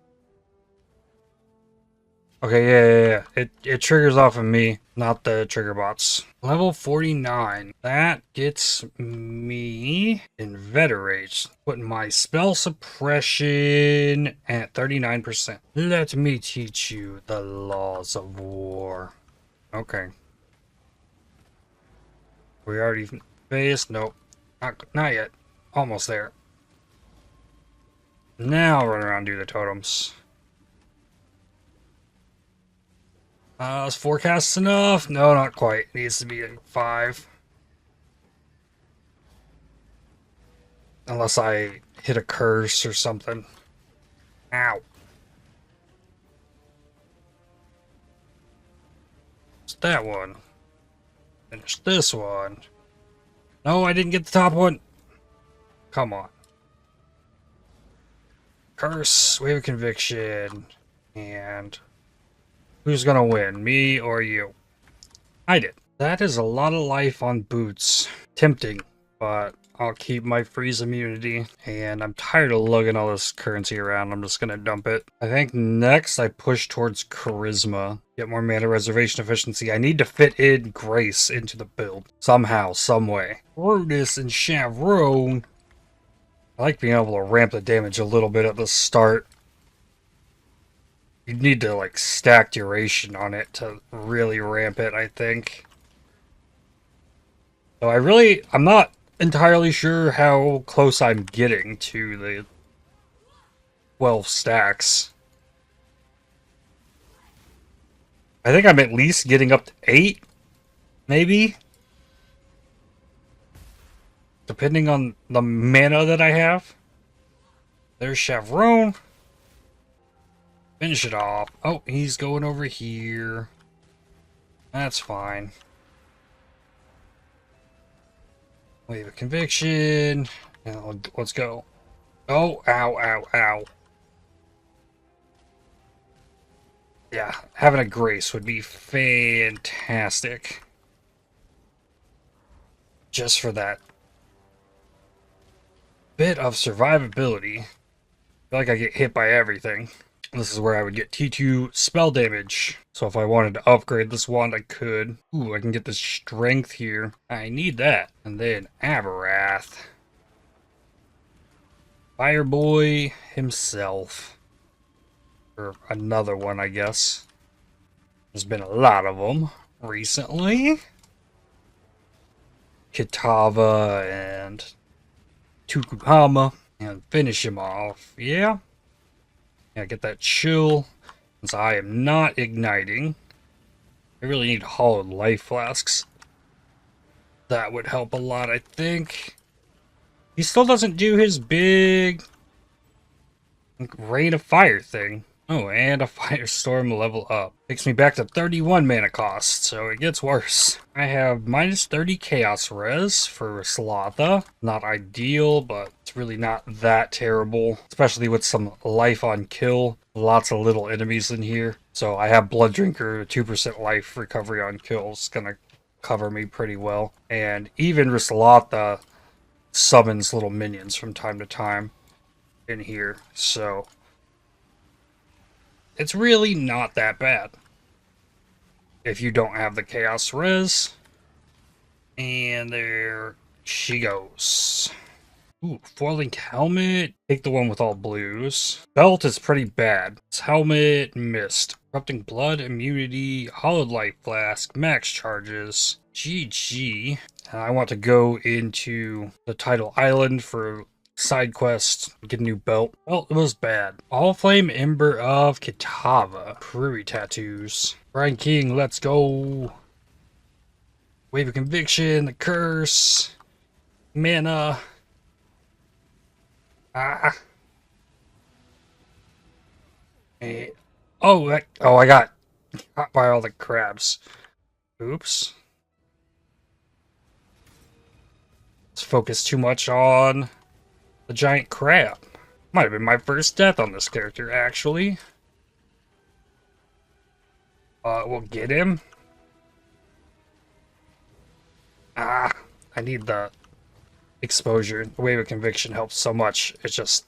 Okay, yeah. It triggers off of me, not the Triggerbots. Level 49. That gets me Inveterate. Putting my spell suppression at 39%. Let me teach you the laws of war. Okay. We already faced? Nope. Not yet. Almost there. Now run around and do the totems. Is forecast enough? No, not quite. It needs to be like 5. Unless I hit a curse or something. Ow. It's that one. Finish this one. No, I didn't get the top one. Come on. Curse, Wave of Conviction, and who's gonna win, me or you? I did. That is a lot of life on boots. Tempting, but I'll keep my freeze immunity, and I'm tired of lugging all this currency around. I'm just gonna dump it. I think next I push towards Charisma. Get more mana reservation efficiency. I need to fit in Grace into the build. Somehow, someway. Rudis and Chavron. I like being able to ramp the damage a little bit at the start. You need to like stack duration on it to really ramp it, I think. So I'm not entirely sure how close I'm getting to the 12 stacks. I think I'm at least getting up to 8, maybe? Depending on the mana that I have. There's Chavron. Finish it off. Oh, he's going over here. That's fine. Wave of Conviction. Now, let's go. Oh, ow. Yeah, having a Grace would be fantastic. Just for that bit of survivability. I feel like I get hit by everything. This is where I would get T2 spell damage. So if I wanted to upgrade this wand, I could. Ooh, I can get this strength here. I need that. And then Avarath. Fireboy himself. Or another one, I guess. There's been a lot of them recently. Kitava and Tukuhama. And finish him off. Yeah, get that chill. Since I am not igniting. I really need hollowed life flasks. That would help a lot, I think. He still doesn't do his big rain of fire thing. Oh, and a firestorm level up. Takes me back to 31 mana cost, so it gets worse. I have minus 30 chaos res for Slotha. Not ideal, but it's really not that terrible. Especially with some life on kill. Lots of little enemies in here. So I have Blood Drinker, 2% life recovery on kills. Gonna cover me pretty well. And even Slotha summons little minions from time to time in here. So it's really not that bad if you don't have the chaos res. And there she goes. Ooh, foiling helmet. Take the one with all blues. Belt is pretty bad. This helmet missed. Corrupting blood, immunity, hollowed life flask, max charges. GG. And I want to go into the title island for side quest, get a new belt. Well, it was bad. All Flame Ember of Kitava. Prairie tattoos. Brian King, let's go. Wave of Conviction, the curse. Mana. Hey. Oh, I got caught by all the crabs. Oops. Let's focus too much on the giant crab. Might have been my first death on this character, actually. We'll get him. I need the exposure. The Wave of Conviction helps so much. It just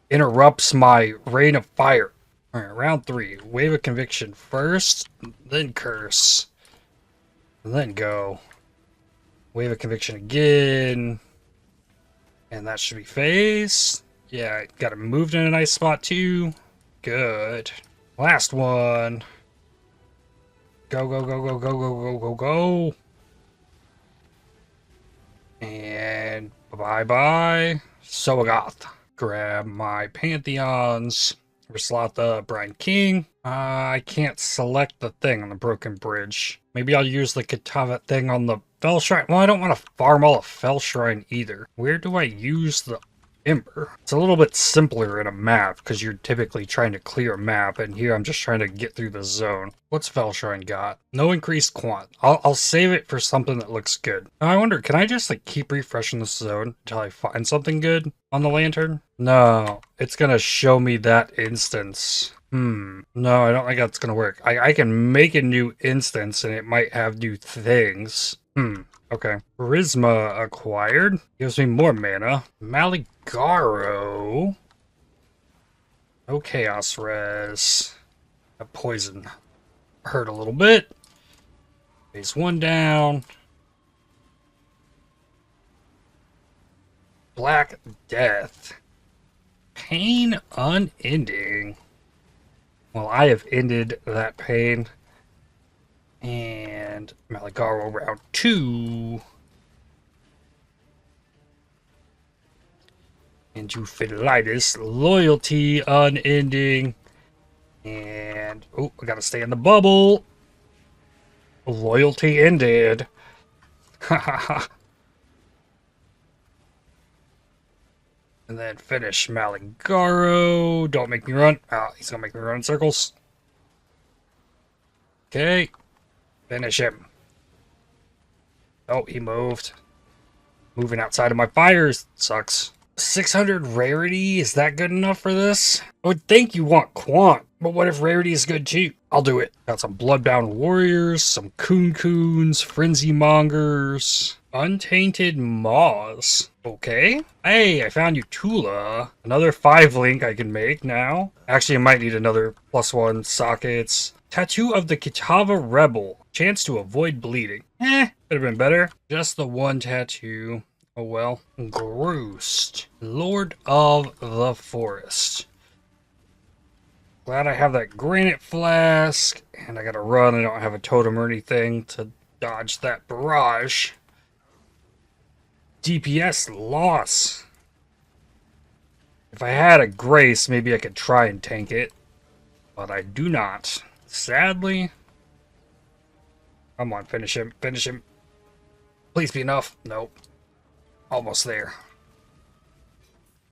interrupts my rain of fire. Alright, round 3. Wave of Conviction first, then Curse. And then go. Wave of Conviction again. And that should be Phase. Yeah, got it moved in a nice spot too. Good. Last one. Go, go, go, go, go, go, go, go, go. And bye-bye. Soagoth. Grab my Pantheons. Slot the Brine King. I can't select the thing on the Broken Bridge. Maybe I'll use the Katava thing on the Fell Shrine. Well, I don't want to farm all a Fell Shrine either. Where do I use the Ember? It's a little bit simpler in a map because you're typically trying to clear a map, and here I'm just trying to get through the zone. What's Fell Shrine got? No increased quant. I'll save it for something that looks good. Now I wonder, can I just like keep refreshing this zone until I find something good on the lantern? No, it's gonna show me that instance. No, I don't think that's gonna work. I can make a new instance and it might have new things. Okay. Charisma acquired. Gives me more mana. Maligaro. No Chaos Res. A poison. Hurt a little bit. Phase 1 down. Black Death. Pain unending. Well, I have ended that pain. And Maligaro round 2. Into Fidelitis. Loyalty unending. And, oh, I gotta stay in the bubble. Loyalty ended. Hahaha. And then finish Maligaro. Don't make me run. Oh, he's gonna make me run in circles. Okay. Finish him. Oh, he moved. Moving outside of my fires. Sucks. 600 rarity? Is that good enough for this? I would think you want quant, but what if rarity is good too? I'll do it. Got some Bloodbound Warriors, some Coons, Frenzy Mongers, Untainted Maws. Okay. Hey, I found you Tula. Another 5-link I can make now. Actually, I might need another +1 sockets. Tattoo of the Kitava Rebel. Chance to avoid bleeding. Could have been better. Just the one tattoo. Oh well. Groost. Lord of the Forest. Glad I have that Granite Flask. And I gotta run. I don't have a totem or anything to dodge that barrage. DPS loss. If I had a Grace, maybe I could try and tank it. But I do not. Sadly. Come on, finish him. Finish him. Please be enough. Nope. Almost there.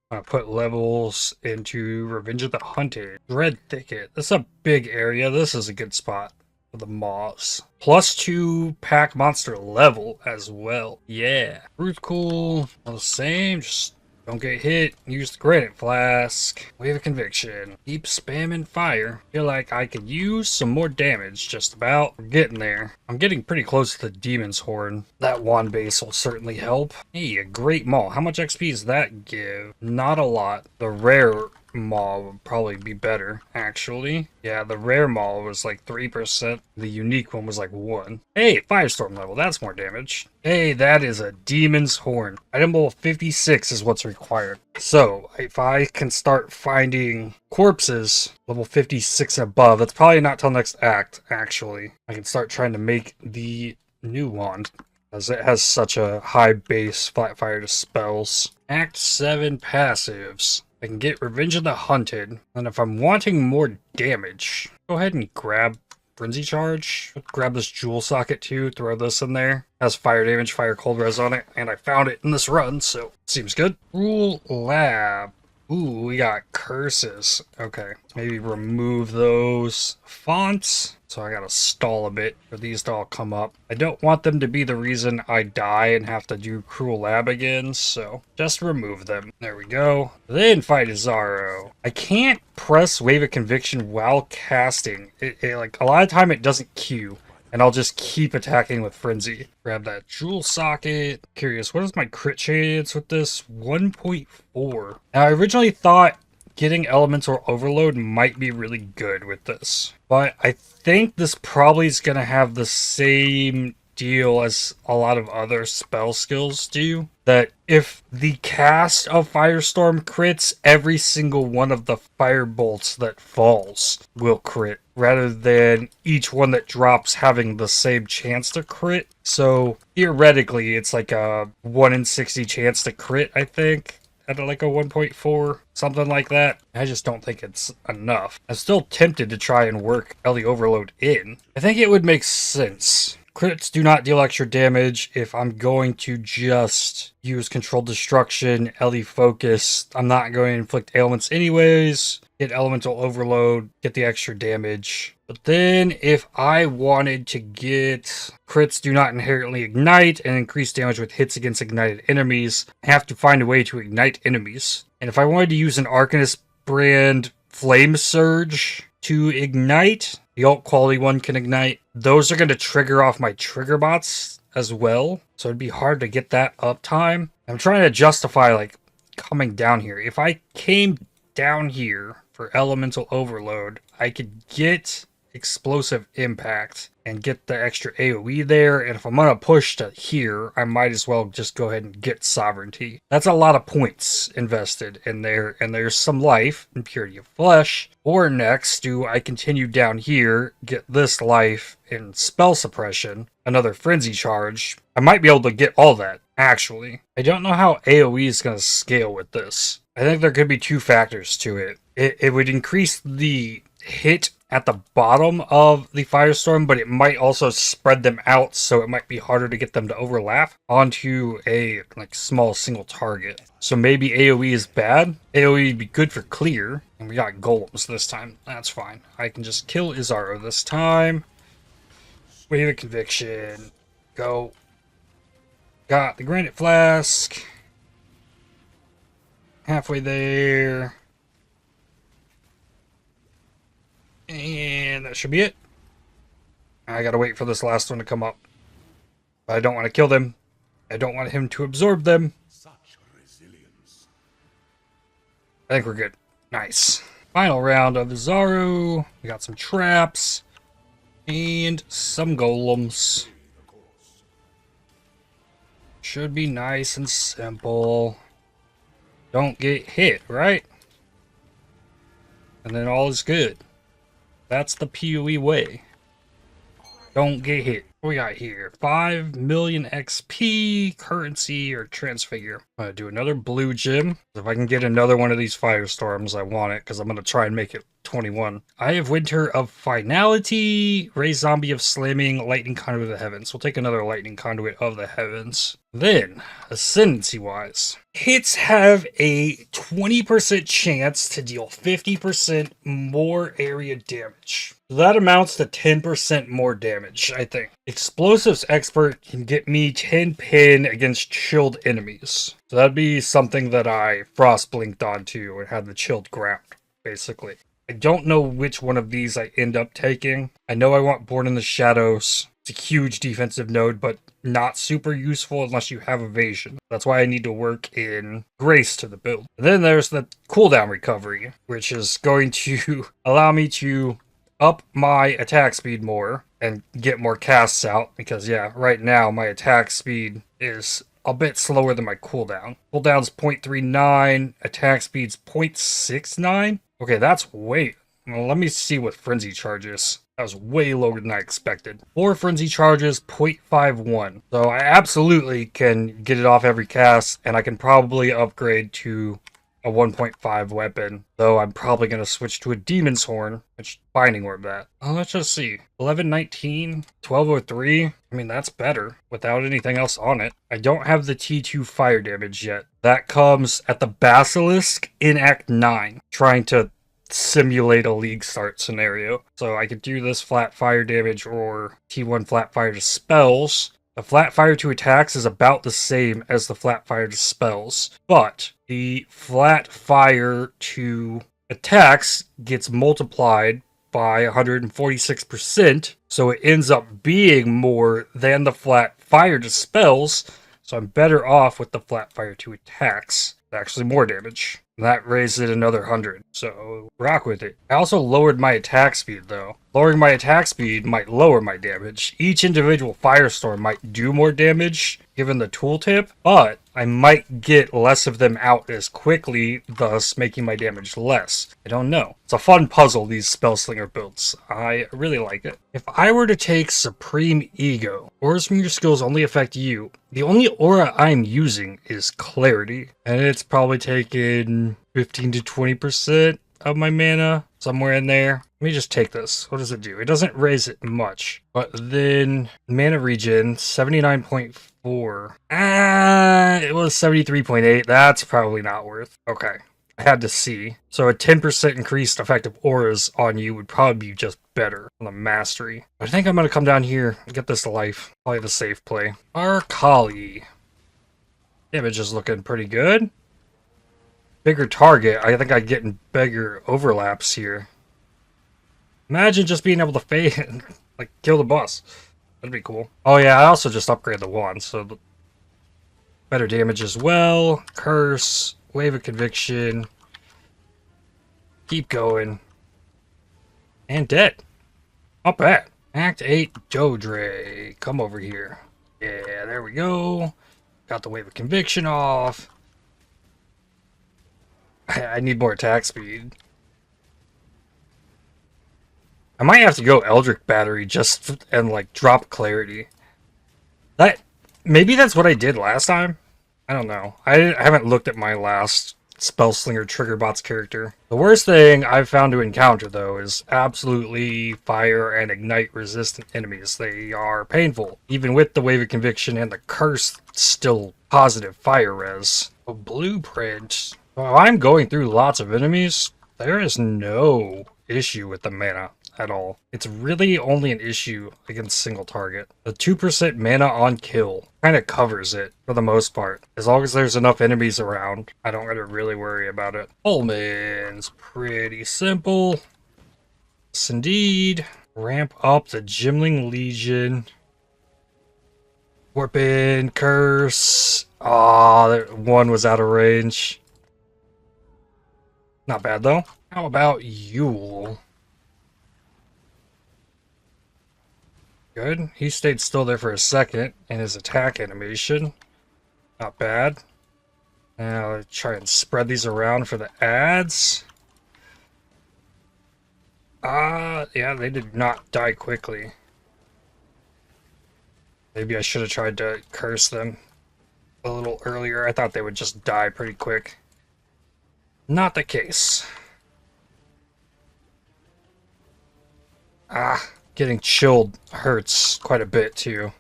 I'm gonna put levels into Revenge of the Hunted. Dread Thicket. This is a big area. This is a good spot for the moths. +2 pack monster level as well. Yeah. Truth cool. All the same. Just don't get hit. Use the Granite Flask. Wave of Conviction. Keep spamming fire. Feel like I could use some more damage. Just about. We're getting there. I'm getting pretty close to the Demon's Horn. That wand base will certainly help. Hey, a Great Maul. How much XP does that give? Not a lot. The rare Maul would probably be better, actually. Yeah, the rare Maul was like 3%. The unique one was like 1. Hey, Firestorm level. That's more damage. Hey, that is a Demon's Horn. Item level 56 is what's required. So, if I can start finding corpses level 56 and above, that's probably not till next act, actually. I can start trying to make the new wand, as it has such a high base flat fire to spells. Act 7 passives. I can get Revenge of the Hunted, and if I'm wanting more damage, go ahead and grab Frenzy Charge. Grab this Jewel Socket too, throw this in there. Has fire damage, fire cold res on it, and I found it in this run, so seems good. Rule Lab. Ooh, we got curses. Okay, maybe remove those fonts. So I gotta stall a bit for these to all come up. I don't want them to be the reason I die and have to do Cruel Lab again, so just remove them. There we go. Then fight Azaro. I can't press Wave of Conviction while casting. Like, a lot of time it doesn't queue, and I'll just keep attacking with Frenzy. Grab that Jewel Socket. Curious, what is my crit chance with this? 1.4. Now, I originally thought getting elemental overload might be really good with this. But I think this probably is going to have the same deal as a lot of other spell skills do. That if the cast of Firestorm crits, every single one of the fire bolts that falls will crit, rather than each one that drops having the same chance to crit. So theoretically, it's like a 1 in 60 chance to crit, I think. At like a 1.4, something like that. I just don't think it's enough. I'm still tempted to try and work LE Overload in. I think it would make sense. Crits do not deal extra damage. If I'm going to just use Controlled Destruction, LE Focus, I'm not going to inflict ailments anyways. Get Elemental Overload, get the extra damage. But then if I wanted to get crits do not inherently ignite and increase damage with hits against ignited enemies, I have to find a way to ignite enemies. And if I wanted to use an Arcanist brand Flame Surge to ignite, the alt quality one can ignite. Those are going to trigger off my Triggerbots as well. So it'd be hard to get that uptime. I'm trying to justify like coming down here. If I came down here for Elemental Overload, I could get Explosive Impact and get the extra AoE there. And if I'm going to push to here, I might as well just go ahead and get Sovereignty. That's a lot of points invested in there. And there's some life and Purity of Flesh. Or next, do I continue down here, get this life and Spell Suppression, another Frenzy Charge. I might be able to get all that, actually. I don't know how AoE is going to scale with this. I think there could be two factors to it. It would increase the hit at the bottom of the Firestorm, but it might also spread them out, so it might be harder to get them to overlap onto a like small single target. So maybe AoE is bad. AoE would be good for clear, and we got golems this time. That's fine. I can just kill Izaro this time. Wave of Conviction. Go. Got the Granite Flask. Halfway there. And that should be it. I gotta wait for this last one to come up. I don't want to kill them. I don't want him to absorb them. Such resilience. I think we're good. Nice. Final round of Izaro. We got some traps. And some golems. Should be nice and simple. Don't get hit, right? And then all is good. That's the PoE way. Don't get hit. What we got here? 5 million XP, currency, or transfigure. I'm going to do another blue gem. If I can get another one of these Firestorms, I want it, because I'm going to try and make it 21. I have Winter of Finality, Ray Zombie of Slamming, Lightning Conduit of the Heavens. We'll take another Lightning Conduit of the Heavens. Then, ascendancy-wise, hits have a 20% chance to deal 50% more area damage. That amounts to 10% more damage, I think. Explosives Expert can get me 10 pin against chilled enemies. So that'd be something that I frost blinked onto and had the chilled ground, basically. I don't know which one of these I end up taking. I know I want Born in the Shadows. It's a huge defensive node, but not super useful unless you have evasion. That's why I need to work in Grace to the build. And then there's the cooldown recovery, which is going to allow me to up my attack speed more and get more casts out. Because yeah, right now my attack speed is a bit slower than my cooldown. Cooldown's 0.39, attack speed's 0.69. Okay, that's way... Well, let me see what Frenzy charges. That was way lower than I expected. 4 Frenzy charges, 0.51. So I absolutely can get it off every cast, and I can probably upgrade to a 1.5 weapon. Though I'm probably going to switch to a Demon's Horn, which Binding Orb that. Oh, let's just see. 1119, 1203. I mean, that's better without anything else on it. I don't have the T2 fire damage yet. That comes at the Basilisk in Act 9, trying to simulate a league start scenario. So I could do this flat fire damage or T1 flat fire to spells. The flat fire to attacks is about the same as the flat fire to spells, but the flat fire to attacks gets multiplied by 146%, so it ends up being more than the flat fire to spells, so I'm better off with the flat fire to attacks. Actually more damage. That raised it another 100, so rock with it. I also lowered my attack speed though. Lowering my attack speed might lower my damage. Each individual firestorm might do more damage given the tooltip, but I might get less of them out as quickly, thus making my damage less. I don't know. It's a fun puzzle, these Spellslinger builds. I really like it. If I were to take Supreme Ego, auras from your skills only affect you. The only aura I'm using is Clarity, and it's probably taken 15 to 20% of my mana, somewhere in there. Let me just take this. What does it do? It doesn't raise it much, but then mana regen 79.4. It was 73.8. That's probably not worth. Okay, I had to see. So a 10% increased effective auras on you would probably be just better on the mastery. I think I'm gonna come down here and get this to life. Probably the safe play. Arcali. Damage is looking pretty good. Bigger target. I think I'd get in bigger overlaps here. Imagine just being able to fade, like, kill the boss. That'd be cool. Oh yeah, I also just upgraded the wand, so better damage as well. Curse, Wave of Conviction. Keep going. And dead. Not bad. Act 8, Jodre. Come over here. Yeah, there we go. Got the Wave of Conviction off. I need more attack speed. I might have to go Eldritch Battery just and like drop Clarity. Maybe that's what I did last time. I don't know. I haven't looked at my last Spellslinger Triggerbots character. The worst thing I've found to encounter though is absolutely fire and ignite resistant enemies. They are painful. Even with the Wave of Conviction and the curse, still positive fire res. A blueprint. While I'm going through lots of enemies, there is no issue with the mana at all. It's really only an issue against single target. The 2% mana on kill kind of covers it for the most part. As long as there's enough enemies around, I don't gotta really worry about it. Ullman's pretty simple. Yes, indeed. Ramp up the Gimling Legion. Warpin, Curse. Ah, one was out of range. Not bad though. How about Yule? Good. He stayed still there for a second in his attack animation. Not bad. Now let's try and spread these around for the ads. Yeah, they did not die quickly. Maybe I should have tried to curse them a little earlier. I thought they would just die pretty quick. Not the case. Getting chilled hurts quite a bit too.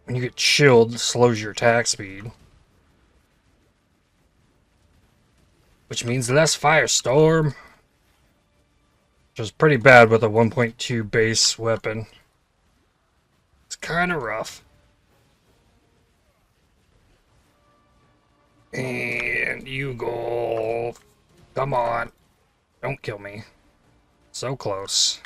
When you get chilled, it slows your attack speed. Which means less Firestorm. Which is pretty bad with a 1.2 base weapon. It's kind of rough. And you go. Come on. Don't kill me. So close.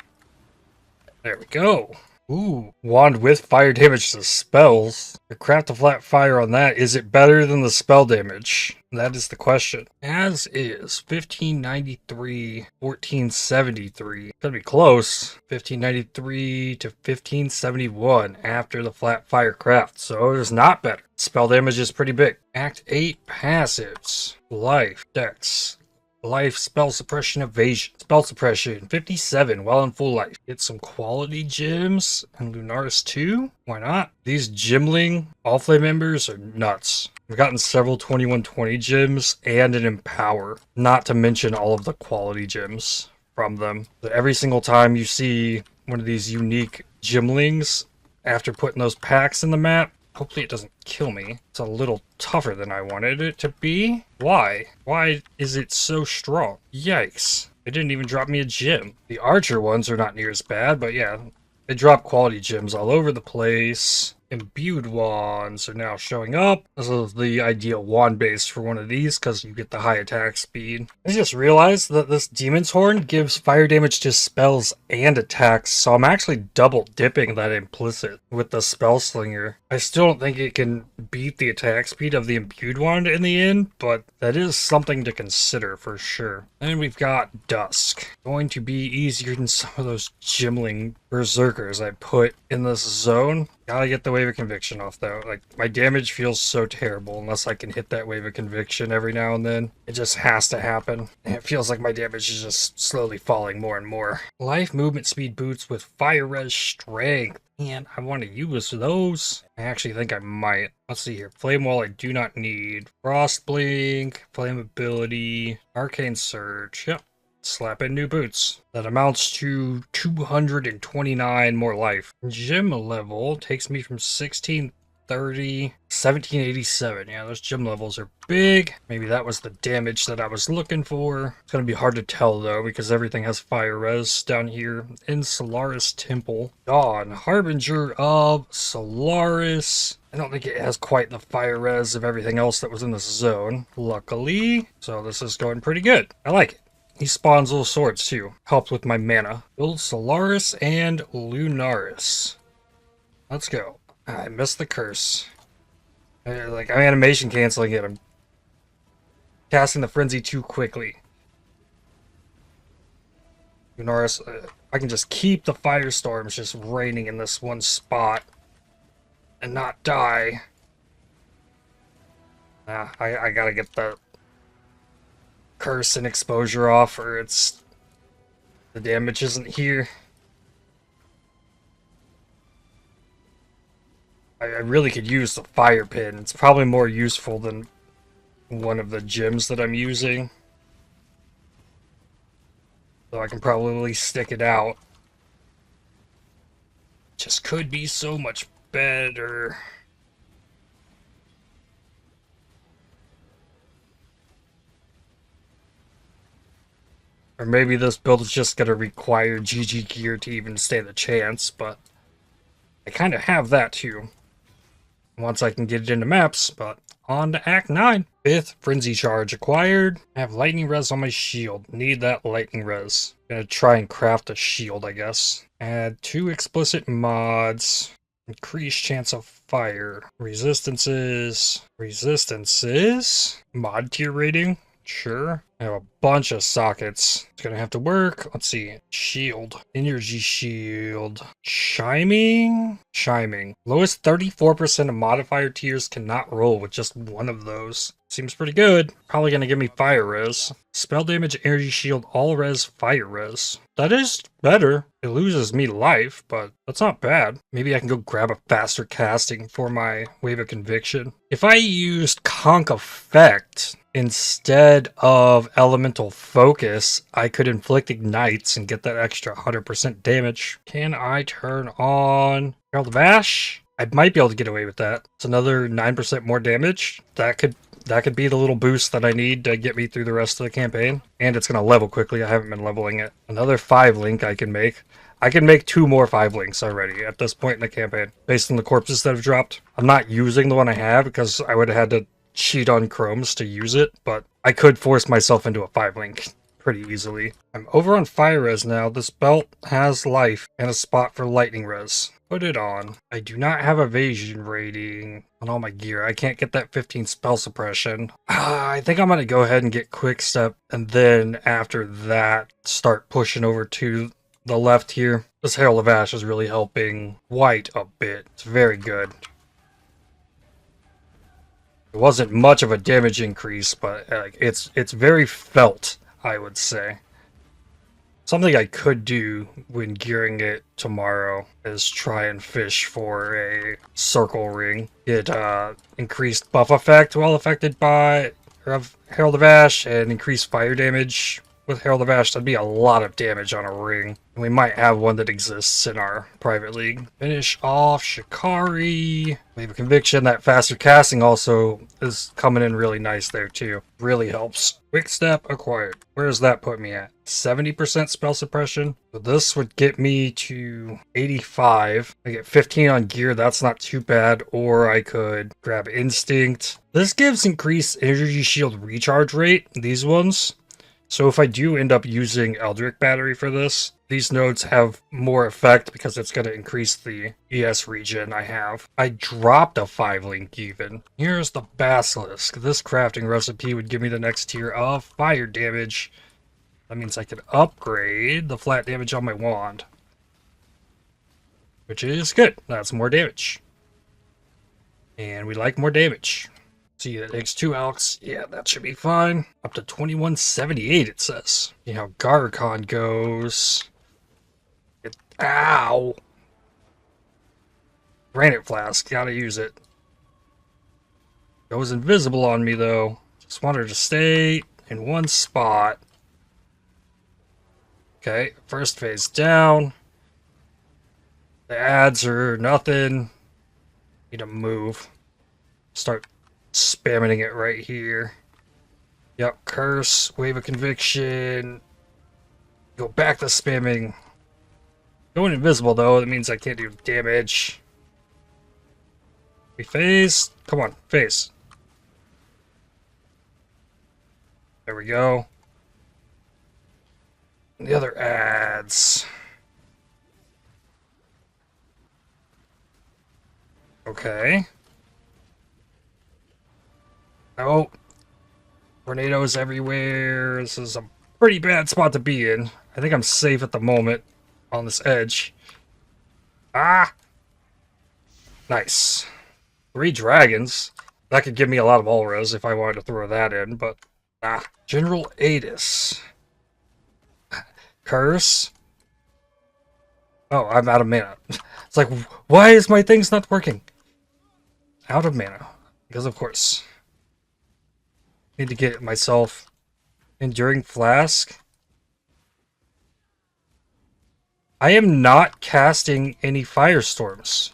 There we go. Ooh. Wand with fire damage to spells. To craft a flat fire on that, is it better than the spell damage? That is the question. As is 1593, 1473. Gonna be close. 1593 to 1571 after the flat fire craft. So it is not better. Spell damage is pretty big. Act 8 passives. Life, Dex. Life, Spell Suppression, Evasion. Spell Suppression, 57 while in full life. Get some quality gems and Lunaris 2. Why not? These Gimling Allflame members are nuts. I've gotten several 2120 gems and an Empower. Not to mention all of the quality gems from them. So every single time you see one of these unique Gimlings after putting those packs in the map, hopefully it doesn't kill me. It's a little tougher than I wanted it to be. Why? Why is it so strong? Yikes. It didn't even drop me a gem. The archer ones are not near as bad, but yeah, they drop quality gems all over the place. Imbued wands are now showing up. This is the ideal wand base for one of these because you get the high attack speed. I just realized that this Demon's Horn gives fire damage to spells and attacks, so I'm actually double dipping that implicit with the Spellslinger. I still don't think it can beat the attack speed of the Imbued wand in the end, but that is something to consider for sure. And we've got Dusk. Going to be easier than some of those Gimling Berserkers I put in this zone. Gotta get the Wave of Conviction off though. Like, my damage feels so terrible unless I can hit that Wave of Conviction every now and then. It just has to happen. And it feels like my damage is just slowly falling more and more. Life movement speed boots with Fire Res Strength. And I want to use those. I actually think I might. Let's see here. Flame Wall I do not need. Frost Blink, Flame Ability, Arcane Surge. Yep. Slap in new boots. That amounts to 229 more life. Gym level takes me from 1630, 1787. Yeah, those gym levels are big. Maybe that was the damage that I was looking for. It's going to be hard to tell though because everything has fire res down here in Solaris Temple. Dawn, Harbinger of Solaris. I don't think it has quite the fire res of everything else that was in this zone. Luckily, so this is going pretty good. I like it. He spawns little swords too. Helps with my mana. Build Solaris and Lunaris. Let's go. I missed the curse. I'm animation canceling it. I'm casting the frenzy too quickly. Lunaris, I can just keep the firestorms just raining in this one spot and not die. I gotta get the curse and exposure off or it's the damage isn't here. I really could use the fire pin. It's probably more useful than one of the gems that I'm using, so I can probably stick it out. Just could be so much better. Or maybe this build is just going to require GG gear to even stand a chance, but I kind of have that too. Once I can get it into maps, but on to Act 9. 5th Frenzy Charge acquired. I have Lightning Res on my shield. Need that Lightning Res. Gonna try and craft a shield, I guess. Add 2 explicit mods. Increased chance of fire. Resistances. Mod tier rating. Sure. I have a bunch of sockets. It's gonna have to work. Let's see. Shield. Energy shield. Chiming. Lowest 34% of modifier tiers cannot roll with just one of those. Seems pretty good. Probably gonna give me fire res. Spell damage, energy shield, all res, fire res. That is better. It loses me life, but that's not bad. Maybe I can go grab a faster casting for my Wave of Conviction. If I used Conk Effect instead of Elemental Focus, I could inflict ignites and get that extra 100% damage. Can I turn on Herald of Ash? I might be able to get away with that. It's another 9% more damage. That could be the little boost that I need to get me through the rest of the campaign. And it's going to level quickly. I haven't been leveling it. Another 5 link I can make. I can make 2 more 5 links already at this point in the campaign, based on the corpses that have dropped. I'm not using the one I have because I would have had to cheat on chromes to use it, but I could force myself into a 5 link pretty easily. I'm over on fire res now. This belt has life and a spot for lightning res. Put it on. I do not have evasion rating on all my gear. I can't get that 15 spell suppression. I think I'm going to go ahead and get quick step, and then after that start pushing over to the left here. This Herald of Ash is really helping white a bit. It's very good. It wasn't much of a damage increase, but it's very felt, I would say. Something I could do when gearing it tomorrow is try and fish for a circle ring. Get increased buff effect while affected by Herald of Ash and increased fire damage with Herald of Ash, that'd be a lot of damage on a ring. We might have one that exists in our private league. Finish off Shikari. We have a conviction that faster casting also is coming in really nice there too. Really helps. Quick step acquired. Where does that put me at? 70% spell suppression. So this would get me to 85. I get 15 on gear. That's not too bad. Or I could grab instinct. This gives increased energy shield recharge rate. These ones. So if I do end up using Eldritch Battery for this, these nodes have more effect because it's going to increase the ES regen I have. I dropped a 5-link even. Here's the Basilisk. This crafting recipe would give me the next tier of fire damage. That means I could upgrade the flat damage on my wand. Which is good. That's more damage. And we like more damage. See, that takes 2 alks. Yeah, that should be fine. Up to 2178, it says. See how Garcon goes. Ow! Granite Flask, gotta use it. Goes invisible on me, though. Just want her to stay in one spot. Okay, first phase down. The ads are nothing. Need to move. Start spamming it right here. Yep, curse, wave of conviction. Go back to spamming. Going invisible though, that means I can't do damage. We phase. Come on, phase. There we go. And the other ads. Okay. Oh, tornadoes everywhere. This is a pretty bad spot to be in. I think I'm safe at the moment on this edge. Ah! Nice. 3 dragons. That could give me a lot of auras if I wanted to throw that in, but General Adis. Curse. Oh, I'm out of mana. It's like, why is my things not working? Out of mana. Because of course. Need to get myself Enduring Flask. I am not casting any Firestorms.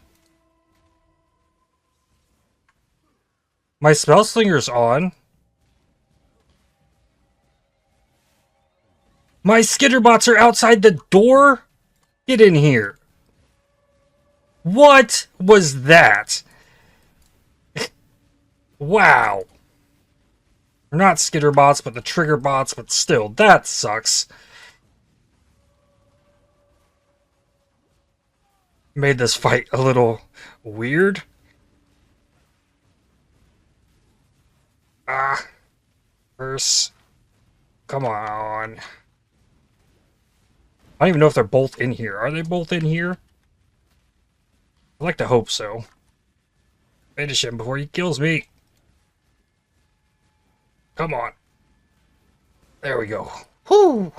My Spellslinger's on. My Skitterbots are outside the door? Get in here. What was that? Wow. They're not Skitterbots, but the Triggerbots, but still, that sucks. Made this fight a little weird. Curse. Come on. I don't even know if they're both in here. Are they both in here? I'd like to hope so. Finish him before he kills me. Come on. There we go. Whoo!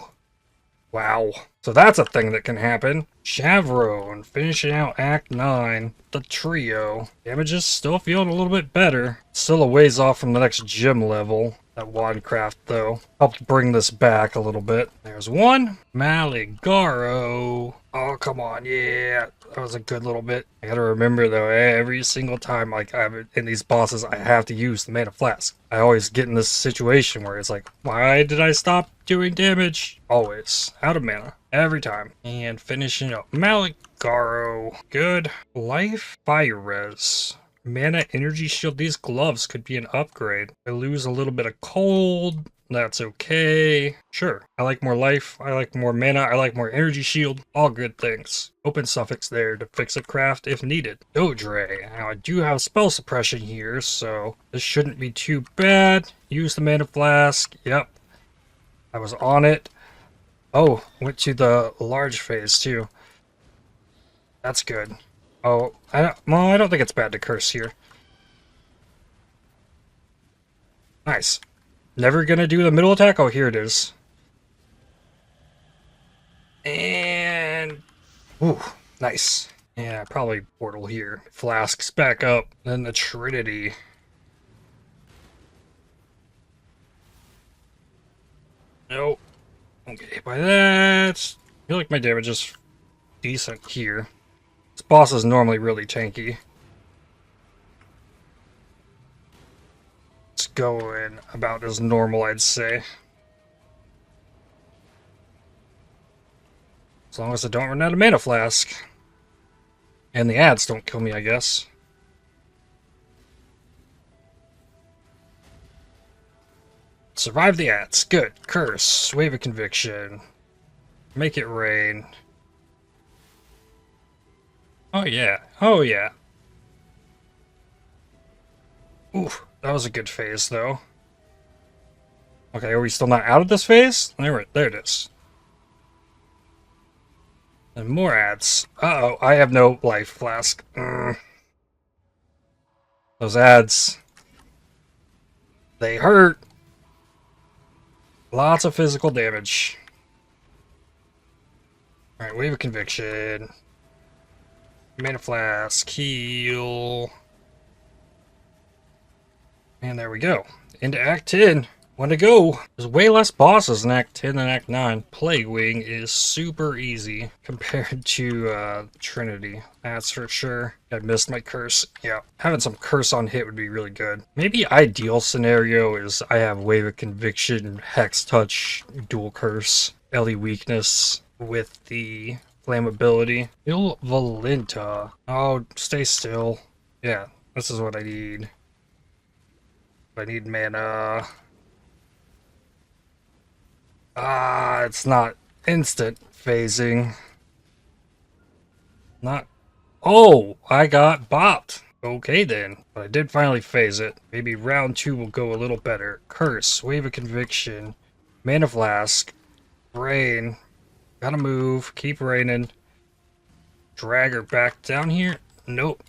Wow. So that's a thing that can happen. Chavron, finishing out Act 9. The trio. Damage is still feeling a little bit better. Still a ways off from the next gym level. That Wandcraft, though, helped bring this back a little bit. There's one. Maligaro. Oh, come on. Yeah. That was a good little bit. I gotta remember, though, every single time, like, I'm in these bosses, I have to use the Mana Flask. I always get in this situation where it's like, why did I stop doing damage? Always. Out of mana. Every time. And finishing up Maligaro. Good. Life. Fire Res. Mana Energy Shield. These gloves could be an upgrade. I lose a little bit of cold. That's okay. Sure. I like more life. I like more mana. I like more energy shield. All good things. Open suffix there to fix a craft if needed. Dodre. Now I do have spell suppression here, so this shouldn't be too bad. Use the Mana Flask. Yep. I was on it. Oh, went to the large phase too. That's good. Oh, I don't think it's bad to curse here. Nice. Never gonna do the middle attack. Oh, here it is. And ooh, nice. Yeah, probably portal here. Flasks back up. Then the Trinity. Nope. Don't get hit by that. I feel like my damage is decent here. This boss is normally really tanky. It's going about as normal, I'd say. As long as I don't run out of mana flask. And the ads don't kill me, I guess. Survive the ads. Good. Curse. Wave of Conviction. Make it rain. Oh yeah. Oh yeah. Oof. That was a good phase, though. Okay, are we still not out of this phase? There it is. And more ads. Uh-oh, I have no life flask. Those ads. They hurt. Lots of physical damage. Alright, Wave of Conviction. Mana flask. Heal. And there we go. Into Act 10. When to go? There's way less bosses in Act 10 than Act 9. Plague Wing is super easy compared to Trinity. That's for sure. I missed my curse. Yeah, having some curse on hit would be really good. Maybe ideal scenario is I have Wave of Conviction, Hex Touch, Dual Curse, Ellie Weakness with the Flammability. Il Valenta. Oh, stay still. Yeah, this is what I need. I need mana. It's not instant phasing. Not. Oh, I got bopped. Okay then. But I did finally phase it. Maybe round 2 will go a little better. Curse, Wave of Conviction, Mana Flask, Rain. Gotta move. Keep raining. Drag her back down here. Nope.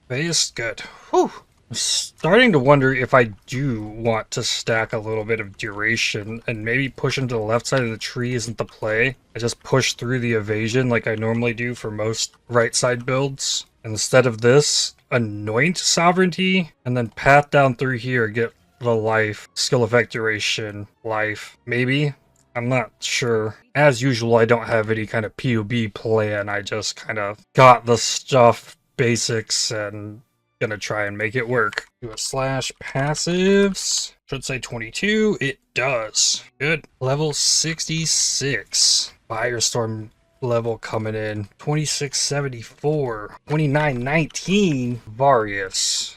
Phase, good. Whew. I'm starting to wonder if I do want to stack a little bit of duration and maybe push into the left side of the tree isn't the play. I just push through the evasion like I normally do for most right side builds. Instead of this, anoint sovereignty and then path down through here, get the life, skill effect duration, life. Maybe? I'm not sure. As usual, I don't have any kind of POB plan. I just kind of got the stuff basics and gonna try and make it work. Do a slash passives. Should say 22. It does. Good. Level 66. Firestorm level coming in. 2674. 2919. Varius.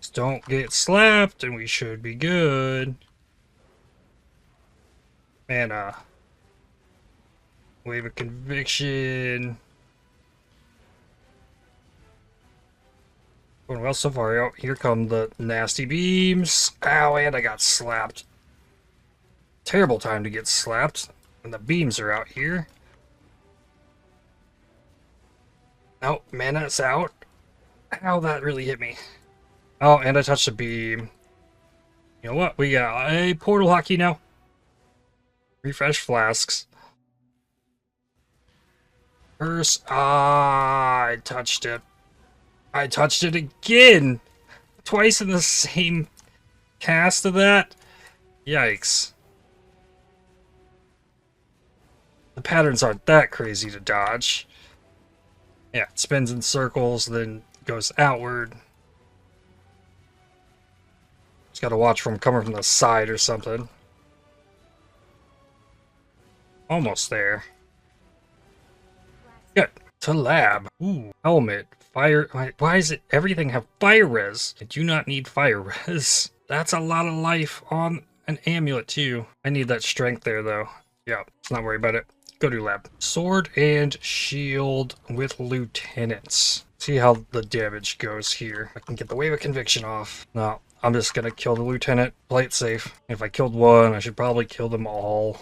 Just don't get slapped and we should be good. Mana. Wave of Conviction. Going well so far. Oh, here come the nasty beams. Ow, and I got slapped. Terrible time to get slapped. And the beams are out here. Oh, mana's out. Ow, that really hit me. Oh, and I touched a beam. You know what? We got a portal hockey now. Refresh flasks. Curse. I touched it. I touched it again! Twice in the same cast of that? Yikes. The patterns aren't that crazy to dodge. Yeah, it spins in circles, then goes outward. Just gotta watch for him coming from the side or something. Almost there. Good. To lab. Ooh, helmet. Fire. Why does it everything have fire res? I do not need fire res. That's a lot of life on an amulet too. I need that strength there though. Yeah, let's not worry about it. Go to lab. Sword and shield with lieutenants. See how the damage goes here. I can get the Wave of Conviction off. No, I'm just gonna kill the lieutenant. Play it safe. If I killed one, I should probably kill them all.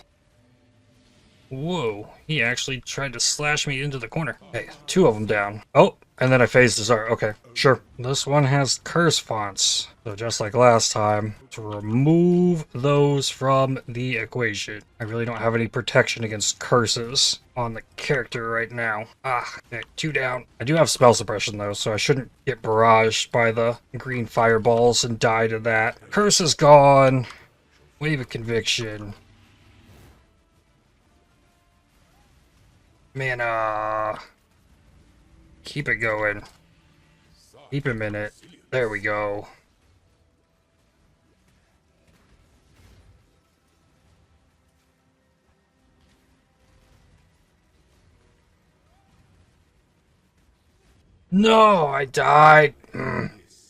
Whoa, he actually tried to slash me into the corner. Hey, 2 of them down. Oh, and then I phased his art. Okay, sure. This one has curse fonts. So just like last time, to remove those from the equation. I really don't have any protection against curses on the character right now. Okay, 2 down. I do have spell suppression though, so I shouldn't get barraged by the green fireballs and die to that. Curse is gone. Wave of conviction. Mana. Keep it going. Keep him in it. There we go. No, I died.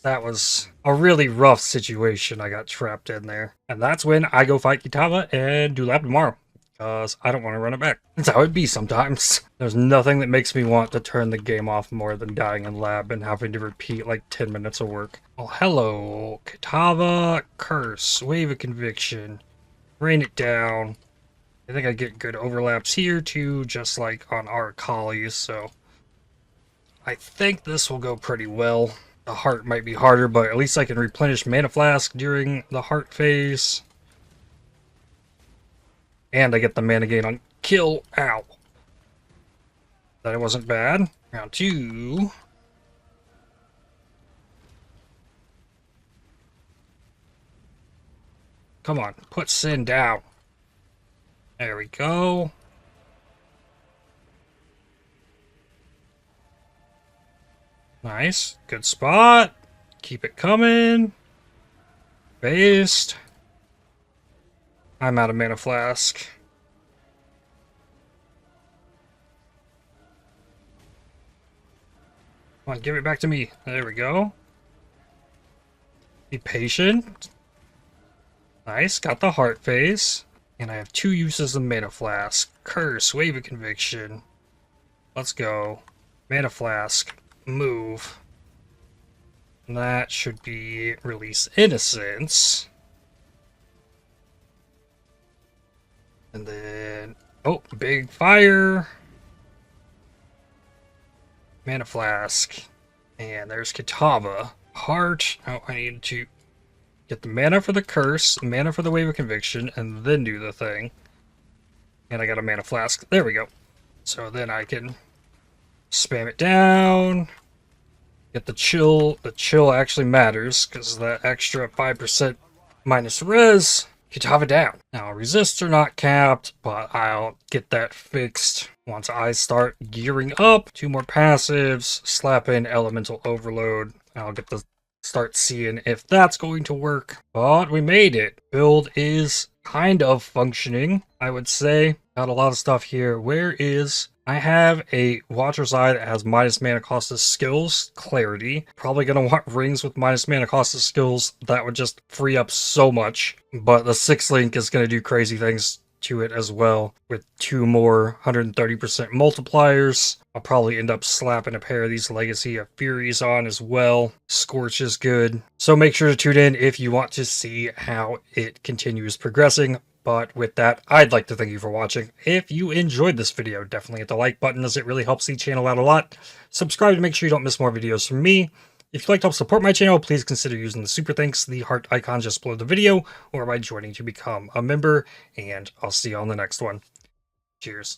That was a really rough situation I got trapped in there. And that's when I go fight Kitava and do lab tomorrow. Because I don't want to run it back. That's how it be sometimes. There's nothing that makes me want to turn the game off more than dying in lab and having to repeat like 10 minutes of work. Well, hello. Kitava, curse, wave of conviction, rain it down. I think I get good overlaps here too, just like on our Akali's, so I think this will go pretty well. The heart might be harder, but at least I can replenish mana flask during the heart phase. And I get the mana gain on kill. Ow. That wasn't bad. Round 2. Come on, put Sin down. There we go. Nice. Good spot. Keep it coming. Based. I'm out of mana flask. Come on, give it back to me. There we go. Be patient. Nice, got the heart phase. And I have 2 uses of mana flask. Curse, wave of conviction. Let's go. Mana flask, move. That should be release innocence. And then, oh, big fire. Mana flask. And there's Kitava. Heart. Oh, I need to get the mana for the curse, mana for the wave of conviction, and then do the thing. And I got a mana flask. There we go. So then I can spam it down. Get the chill. The chill actually matters because that extra 5% minus res. Kitava down. Now, resists are not capped, but I'll get that fixed once I start gearing up. 2 more passives, slap in Elemental Overload. I'll get to start seeing if that's going to work. But we made it. Build is kind of functioning, I would say. Got a lot of stuff here. Where is... I have a Watcher's Eye that has minus mana cost of skills, Clarity. Probably going to want rings with minus mana cost of skills. That would just free up so much. But the 6th link is going to do crazy things to it as well. With 2 more 130% multipliers. I'll probably end up slapping a pair of these Legacy of Furies on as well. Scorch is good. So make sure to tune in if you want to see how it continues progressing. But with that, I'd like to thank you for watching. If you enjoyed this video, definitely hit the like button as it really helps the channel out a lot. Subscribe to make sure you don't miss more videos from me. If you'd like to help support my channel, please consider using the super thanks, the heart icon just below the video, or by joining to become a member. And I'll see you on the next one. Cheers.